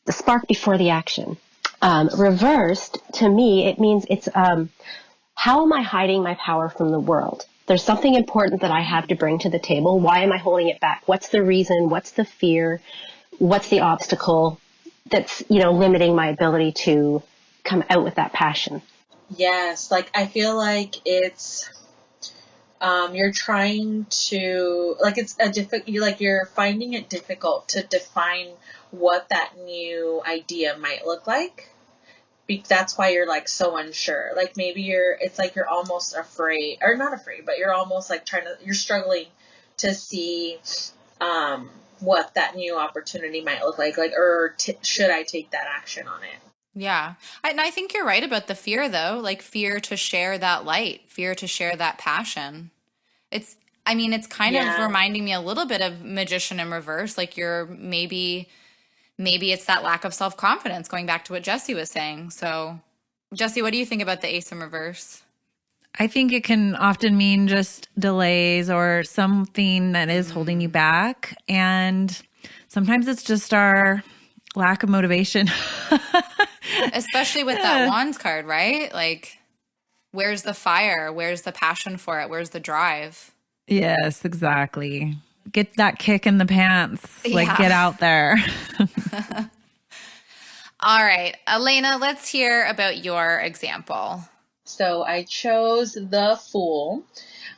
S2: spark before the action. Reversed, to me, it means it's, how am I hiding my power from the world? There's something important that I have to bring to the table. Why am I holding it back? What's the reason? What's the fear? What's the obstacle that's, limiting my ability to come out with that passion?
S4: Yes, like I feel like it's you're trying to like it's a you're finding it difficult to define what that new idea might look like. That's why you're like so unsure. Like maybe it's like you're almost afraid, or not afraid, but you're almost like you're struggling to see what that new opportunity might look like, or should I take that action on it?
S1: Yeah. And I think you're right about the fear though, like fear to share that light, fear to share that passion. It's kind of
S4: Yeah.
S1: reminding me a little bit of Magician in Reverse. Like you're maybe it's that lack of self-confidence, going back to what Jesse was saying. So, Jesse, what do you think about the Ace in Reverse?
S3: I think it can often mean just delays or something that is holding you back. And sometimes it's just our lack of motivation.
S1: Especially with that Wands card, right? Like, where's the fire? Where's the passion for it? Where's the drive?
S3: Yes, exactly. Get that kick in the pants. Like,
S1: Yeah.
S3: get out there.
S1: All right, Elena, let's hear about your example.
S4: So I chose the Fool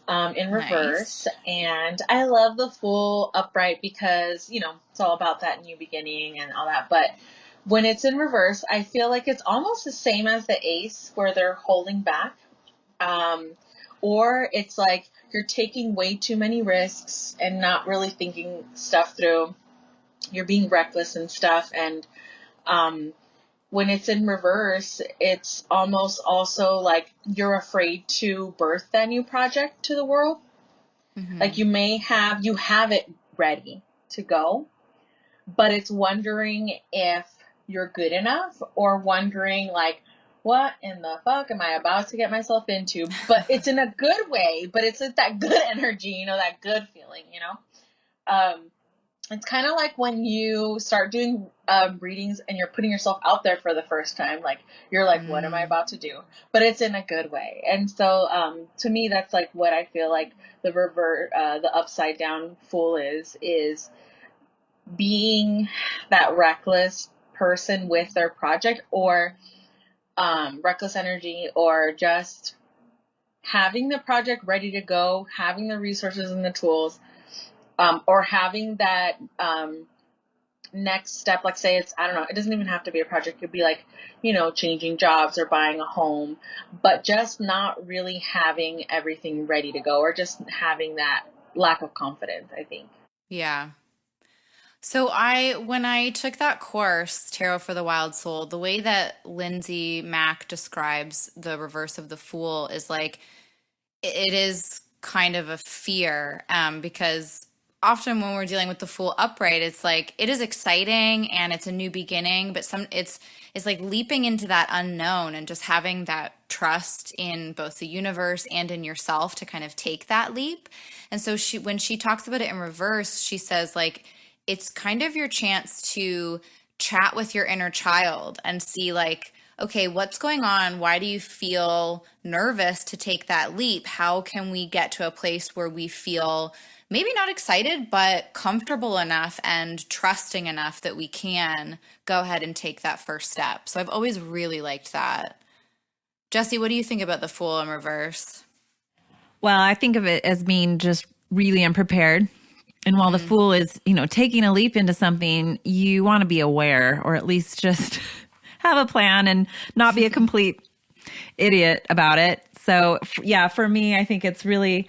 S4: in reverse,
S1: Nice.
S4: and I love the Fool upright because, it's all about that new beginning and all that. But when it's in reverse, I feel like it's almost the same as the Ace where they're holding back. Or it's like you're taking way too many risks and not really thinking stuff through. You're being reckless and stuff. And when it's in reverse, it's almost also like you're afraid to birth that new project to the world.
S1: Mm-hmm.
S4: Like you have it ready to go, but it's wondering if you're good enough, or wondering like, what in the fuck am I about to get myself into? But it's in a good way, but it's like that good energy, that good feeling, It's kind of like when you start doing readings and you're putting yourself out there for the first time. Like, you're like, what am I about to do? But it's in a good way. And so to me, that's like what I feel like the upside down Fool is being that reckless person with their project, or reckless energy, or just having the project ready to go, having the resources and the tools, or having that next step. Like, say it's, I don't know, it doesn't even have to be a project. It could be like, changing jobs or buying a home, but just not really having everything ready to go, or just having that lack of confidence, I think.
S1: Yeah. So when I took that course, Tarot for the Wild Soul, the way that Lindsay Mack describes the reverse of the Fool is like, it is kind of a fear, because often when we're dealing with the Fool upright, it's like, it is exciting and it's a new beginning, but it's like leaping into that unknown and just having that trust in both the universe and in yourself to kind of take that leap. And so when she talks about it in reverse, she says like, it's kind of your chance to chat with your inner child and see like, okay, what's going on? Why do you feel nervous to take that leap? How can we get to a place where we feel maybe not excited, but comfortable enough and trusting enough that we can go ahead and take that first step? So I've always really liked that. Jesse, what do you think about the Fool in reverse?
S3: Well, I think of it as being just really unprepared. And while the Fool is, taking a leap into something, you want to be aware, or at least just have a plan and not be a complete idiot about it. So yeah, for me, I think it's really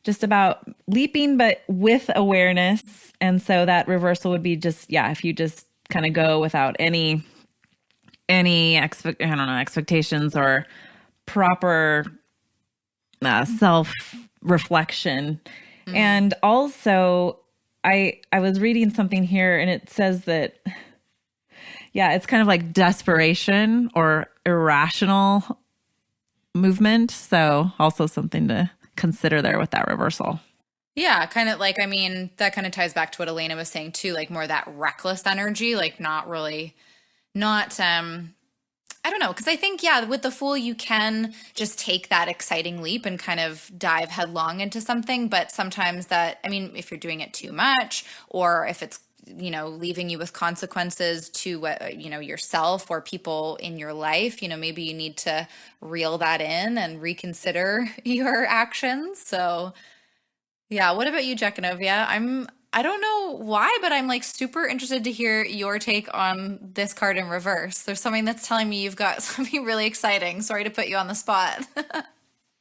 S3: just about leaping, but with awareness. And so that reversal would be just, if you just kind of go without any expectations or proper self reflection. And also I was reading something here and it says that, it's kind of like desperation or irrational movement. So also something to consider there with that reversal.
S1: Yeah, kind of like, I mean, that kind of ties back to what Elena was saying too, like more that reckless energy, like not, I don't know, because I think, with the Fool, you can just take that exciting leap and kind of dive headlong into something. But sometimes if you're doing it too much, or if it's, leaving you with consequences to, yourself or people in your life, maybe you need to reel that in and reconsider your actions. So, yeah. What about you, Jekanovia? I don't know why, but I'm like super interested to hear your take on this card in reverse. There's something that's telling me you've got something really exciting. Sorry to put you on the spot.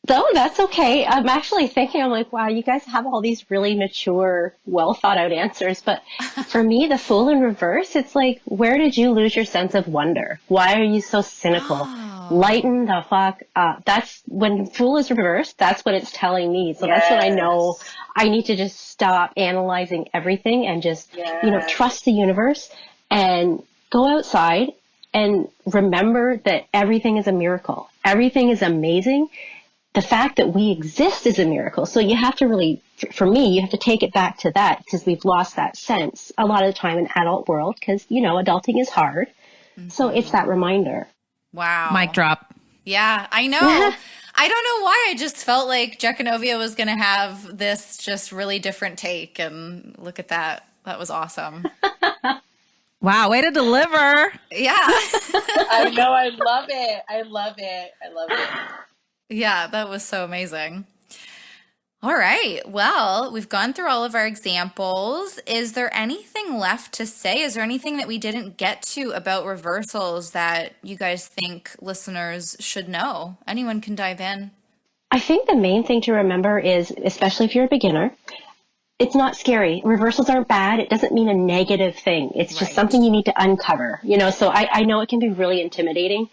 S2: No, that's okay. I'm actually thinking, I'm like, wow, you guys have all these really mature, well thought out answers. But for me, the Fool in reverse, it's like, where did you lose your sense of wonder? Why are you so cynical?
S1: Oh.
S2: Lighten the fuck up. That's when Fool is reversed. That's what it's telling me. So that's when I know I need to just stop analyzing everything and just, trust the universe and go outside and remember that everything is a miracle. Everything is amazing. The fact that we exist is a miracle. So you have to really, for me, you have to take it back to that because we've lost that sense a lot of the time in adult world because, adulting is hard. Mm-hmm. So it's that reminder.
S1: Wow.
S3: Mic drop.
S1: Yeah, I know. I don't know why. I just felt like Jekanovia was going to have this just really different take. And look at that. That was awesome.
S3: Wow, way to deliver.
S1: Yeah.
S4: I know. I love it. I love it. I love it.
S1: Yeah, that was so amazing. All right. Well, we've gone through all of our examples. Is there anything left to say? Is there anything that we didn't get to about reversals that you guys think listeners should know? Anyone can dive in.
S2: I think the main thing to remember is, especially if you're a beginner, it's not scary. Reversals aren't bad. It doesn't mean a negative thing. It's just something you need to uncover. So I know it can be really intimidating.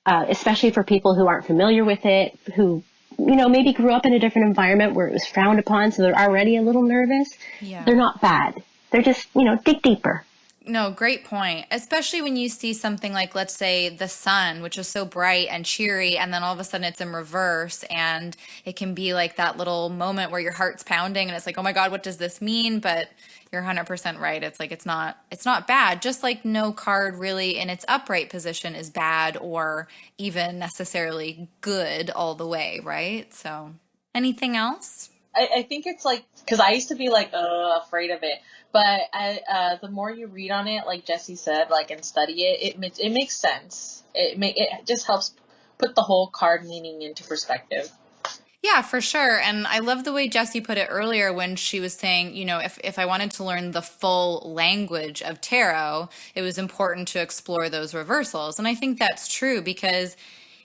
S2: Especially for people who aren't familiar with it, who, maybe grew up in a different environment where it was frowned upon, so they're already a little nervous. Yeah. They're not bad. They're just, dig deeper.
S1: No, great point. Especially when you see something like, let's say, the sun, which is so bright and cheery, and then all of a sudden it's in reverse, and it can be like that little moment where your heart's pounding, and it's like, oh my God, what does this mean? But you're 100% right. It's like, it's not bad. Just like no card really in its upright position is bad or even necessarily good all the way, right? So anything else?
S4: I think it's like, because I used to be like, afraid of it. But the more you read on it, like Jesse said, like, and study it, it makes sense. It just helps put the whole card meaning into perspective.
S1: Yeah, for sure. And I love the way Jessie put it earlier when she was saying, if I wanted to learn the full language of tarot, it was important to explore those reversals. And I think that's true because,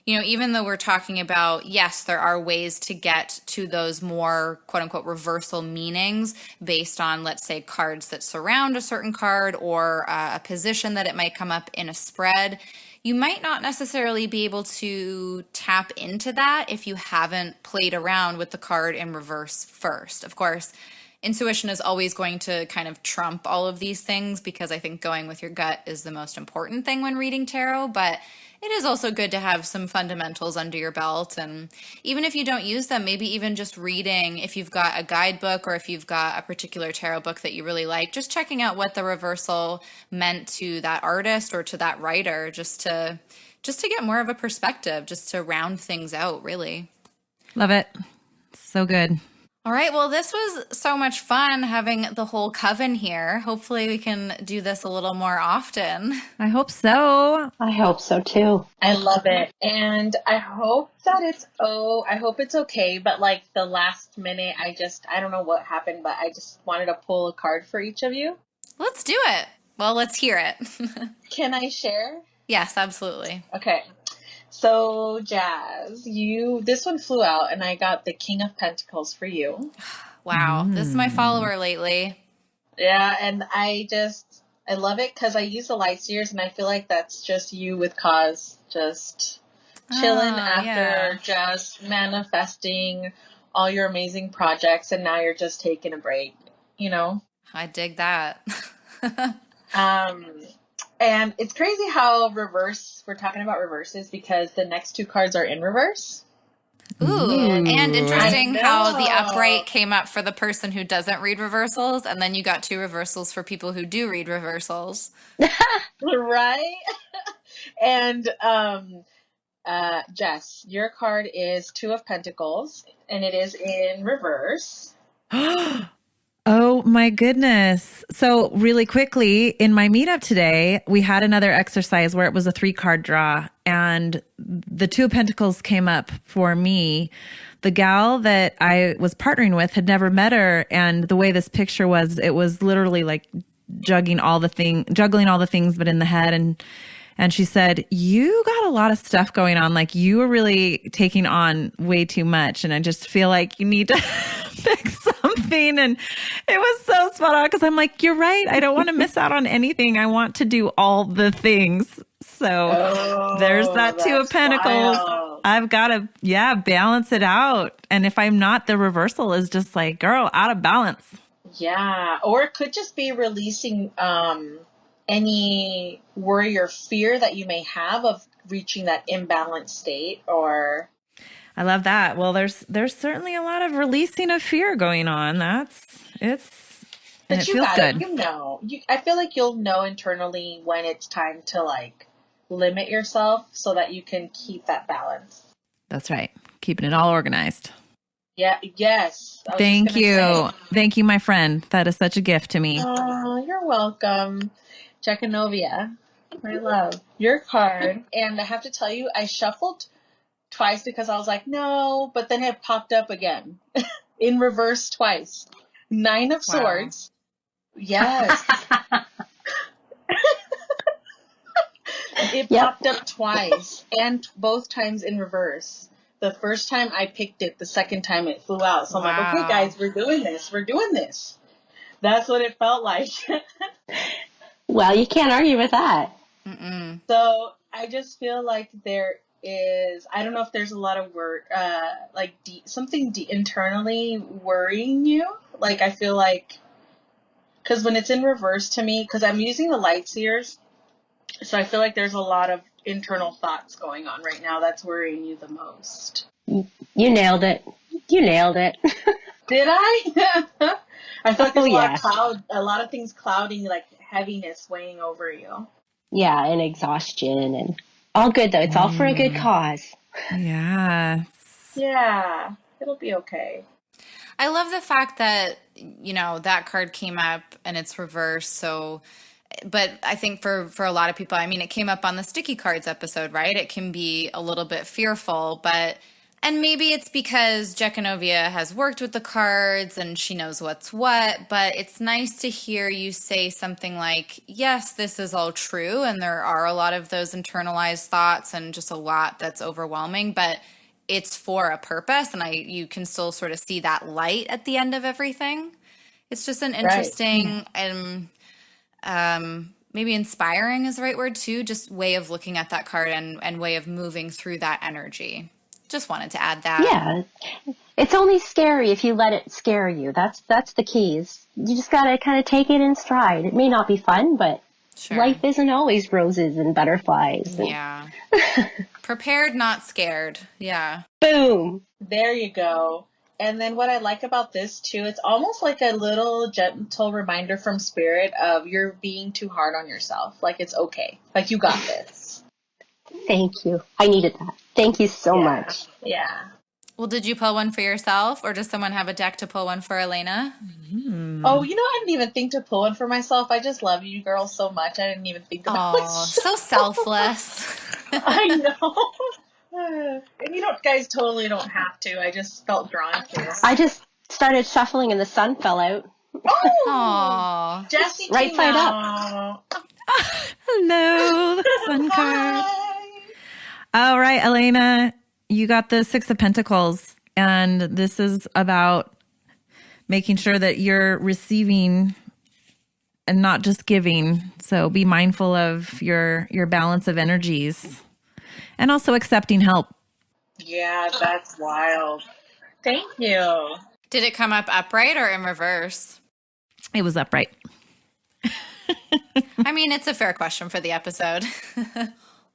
S1: even though we're talking about, yes, there are ways to get to those more quote unquote reversal meanings based on, let's say, cards that surround a certain card or a position that it might come up in a spread. You might not necessarily be able to tap into that if you haven't played around with the card in reverse first. Of course, intuition is always going to kind of trump all of these things because I think going with your gut is the most important thing when reading tarot, but it is also good to have some fundamentals under your belt. And even if you don't use them, maybe even just reading, if you've got a guidebook or if you've got a particular tarot book that you really like, just checking out what the reversal meant to that artist or to that writer, just to just to get more of a perspective, just to round things out, really.
S3: Love it. So good.
S1: All right. Well, this was so much fun having the whole coven here. Hopefully we can do this a little more often.
S3: I hope so.
S2: I hope so too.
S4: I love it. And I hope that I hope it's okay. But like the last minute, I don't know what happened, but I just wanted to pull a card for each of you.
S1: Let's do it. Well, let's hear it.
S4: Can I share?
S1: Yes, absolutely.
S4: Okay. So, Jazz, this one flew out and I got the King of Pentacles for you.
S1: Wow. This is my follower lately.
S4: Yeah, and I love it because I use the light seers and I feel like that's just you with cause, just chilling after just manifesting all your amazing projects and now you're just taking a break, you know?
S1: I dig that.
S4: And it's crazy how we're talking about reverses because the next two cards are in reverse.
S1: Ooh, and interesting
S4: I
S1: how the
S4: know.
S1: upright came up for the person who doesn't read reversals, and then you got two reversals for people who do read reversals.
S4: Right? And Jess, your card is Two of Pentacles, and it is in reverse.
S3: Oh my goodness. So really quickly in my meetup today, we had another exercise where it was a 3-card draw and the Two of Pentacles came up for me. The gal that I was partnering with had never met her. And the way this picture was, it was literally like juggling all the things, but in the head. And she said, you got a lot of stuff going on. Like you were really taking on way too much. And I just feel like you need to fix something. And it was so spot on because I'm like, you're right. I don't want to miss out on anything. I want to do all the things. So there's that Two of Pentacles.
S4: Wild.
S3: I've got to, balance it out. And if I'm not, the reversal is just like, girl, out of balance.
S4: Yeah. Or it could just be releasing any worry or fear that you may have of reaching that imbalanced state or...
S3: I love that. Well, there's certainly a lot of releasing of fear going on.
S4: But
S3: it
S4: you
S3: feels
S4: got
S3: good.
S4: it. You know. I feel like you'll know internally when it's time to like limit yourself so that you can keep that balance.
S3: That's right. Keeping it all organized.
S4: Yeah. Yes.
S3: Thank you. Thank you, my friend. That is such a gift to me.
S4: Oh, you're welcome. Jekanovia, my love, your card. And I have to tell you, I shuffled twice because I was like, no, but then it popped up again in reverse twice. 9 of Swords. Yes. It popped up twice and both times in reverse. The first time I picked it, the second time it flew out. So I'm like, okay, guys, we're doing this. We're doing this. That's what it felt like.
S2: Well, you can't argue with that.
S1: Mm-mm.
S4: So I just feel like there is, I don't know if there's a lot of something internally worrying you. Like, I feel like, because when it's in reverse to me, because I'm using the light seers, so I feel like there's a lot of internal thoughts going on right now that's worrying you the most.
S2: You nailed it. You nailed it.
S4: Did I? I feel like there's
S2: Oh,
S4: a lot of things clouding, like heaviness weighing over you.
S2: Yeah, and exhaustion and all good though. It's all for a good cause.
S3: Yeah.
S4: Yeah, it'll be okay.
S1: I love the fact that, that card came up and it's reversed. So, but I think for a lot of people, I mean, it came up on the sticky cards episode, right? It can be a little bit fearful, and maybe it's because Jekanovia has worked with the cards and she knows what's what, but it's nice to hear you say something like, yes, this is all true. And there are a lot of those internalized thoughts and just a lot that's overwhelming, but it's for a purpose. And you can still sort of see that light at the end of everything. It's just an interesting and maybe inspiring is the right word too, just way of looking at that card and way of moving through that energy. Just wanted to add that.
S2: Yeah. It's only scary if you let it scare you. That's the keys. You just got to kind of take it in stride. It may not be fun, but life isn't always roses and butterflies.
S1: Yeah. Prepared, not scared. Yeah.
S2: Boom.
S4: There you go. And then what I like about this too, it's almost like a little gentle reminder from spirit of you're being too hard on yourself. Like it's okay. Like you got this.
S2: Thank you. I needed that. Thank you so much.
S4: Yeah.
S1: Well, did you pull one for yourself, or does someone have a deck to pull one for Elena?
S4: Oh, I didn't even think to pull one for myself. I just love you girls so much. I didn't even think about it.
S1: Oh, so selfless.
S4: I know. And guys totally don't have to. I just felt drawn to.
S2: I just started shuffling and the sun fell out.
S4: Oh,
S1: Aw.
S4: Jesse,
S2: Right side
S4: up.
S3: Hello, the sun card. All right, Elena, you got the Six of Pentacles, and this is about making sure that you're receiving and not just giving. So be mindful of your balance of energies and also accepting help.
S4: Yeah, that's wild. Thank you.
S1: Did it come up upright or in reverse?
S3: It was upright.
S1: I mean, it's a fair question for the episode.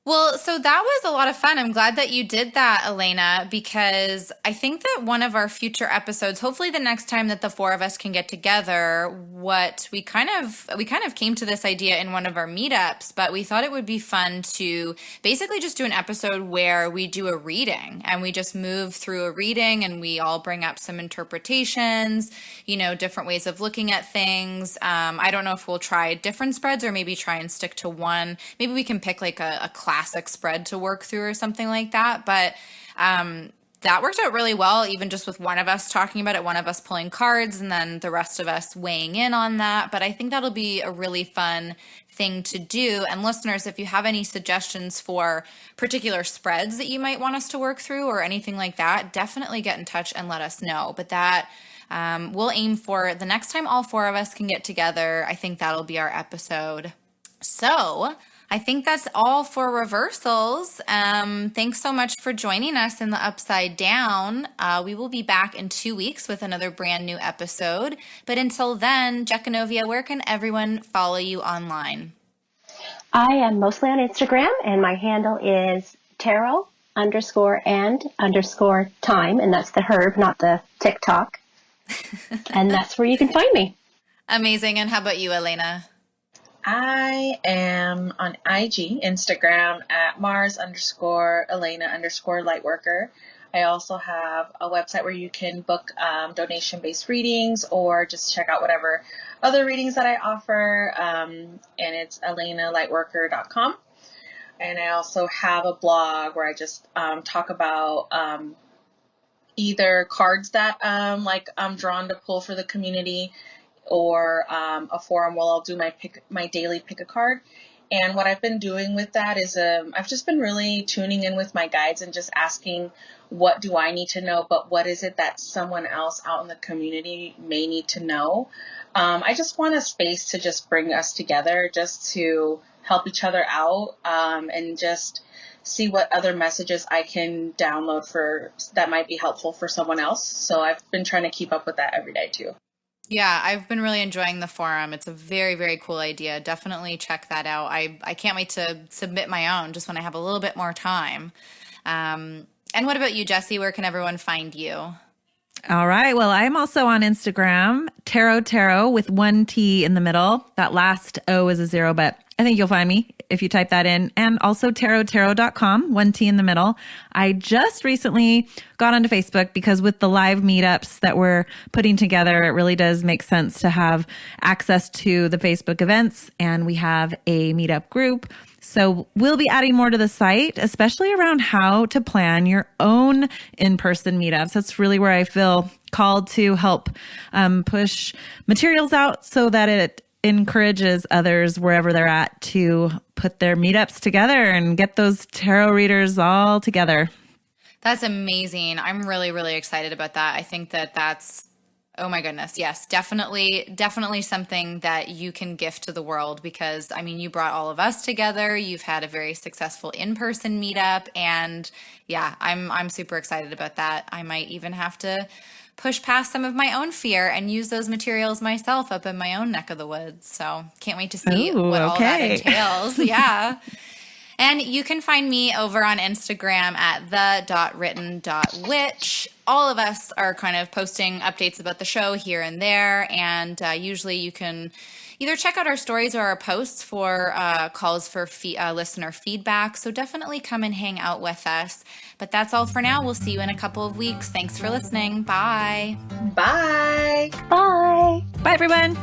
S1: Well, so that was a lot of fun. I'm glad that you did that, Elena, because I think that one of our future episodes, hopefully the next time that the four of us can get together, what we kind of came to this idea in one of our meetups, but we thought it would be fun to basically just do an episode where we do a reading and we just move through a reading and we all bring up some interpretations, different ways of looking at things. I don't know if we'll try different spreads or maybe try and stick to one. Maybe we can pick like a classic spread to work through or something like that. But that worked out really well, even just with one of us talking about it, one of us pulling cards and then the rest of us weighing in on that. But I think that'll be a really fun thing to do. And listeners, if you have any suggestions for particular spreads that you might want us to work through or anything like that, definitely get in touch and let us know. But that we'll aim for the next time all four of us can get together. I think that'll be our episode. So I think that's all for reversals. Thanks so much for joining us in the Upside Down. We will be back in 2 weeks with another brand new episode. But until then, Jekanovia, where can everyone follow you online?
S2: I am mostly on Instagram, and my handle is tarot_and_time, and that's the herb, not the TikTok. And that's where you can find me.
S1: Amazing. And how about you, Elena?
S4: I am on IG, Instagram at Mars_Elena_Lightworker. I also have a website where you can book donation-based readings or just check out whatever other readings that I offer. And it's elenalightworker.com. And I also have a blog where I just talk about either cards that I'm drawn to pull for the community, or a forum where I'll do my daily pick a card. And what I've been doing with that is I've just been really tuning in with my guides and just asking, what do I need to know, but what is it that someone else out in the community may need to know? I just want a space to just bring us together, just to help each other out, and just see what other messages I can download that might be helpful for someone else. So I've been trying to keep up with that every day too.
S1: Yeah, I've been really enjoying the forum. It's a very, very cool idea. Definitely check that out. I can't wait to submit my own just when I have a little bit more time. And what about you, Jessie? Where can everyone find you?
S3: All right. Well, I'm also on Instagram, Tarot with one T in the middle. That last O is a 0, but I think you'll find me if you type that in. And also tarot.com, one T in the middle. I just recently got onto Facebook because with the live meetups that we're putting together, it really does make sense to have access to the Facebook events. And we have a meetup group. So we'll be adding more to the site, especially around how to plan your own in-person meetups. That's really where I feel called to help push materials out so that it encourages others wherever they're at to put their meetups together and get those tarot readers all together.
S1: That's amazing. I'm really, really excited about that. I think that's, oh my goodness. Yes, definitely something that you can gift to the world because, I mean, you brought all of us together. You've had a very successful in-person meetup. And yeah, I'm super excited about that. I might even have to push past some of my own fear and use those materials myself up in my own neck of the woods. So can't wait to see what all that entails. Yeah. And you can find me over on Instagram at the.written.witch. All of us are kind of posting updates about the show here and there. And usually you can Either check out our stories or our posts for calls for listener feedback. So definitely come and hang out with us. But that's all for now. We'll see you in a couple of weeks. Thanks for listening. Bye.
S4: Bye.
S2: Bye.
S3: Bye, everyone.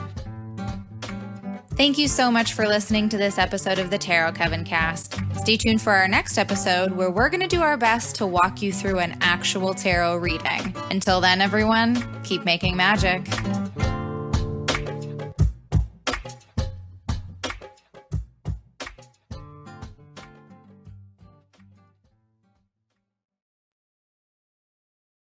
S1: Thank you so much for listening to this episode of the Tarot Coven Cast. Stay tuned for our next episode where we're going to do our best to walk you through an actual tarot reading. Until then, everyone, keep making magic.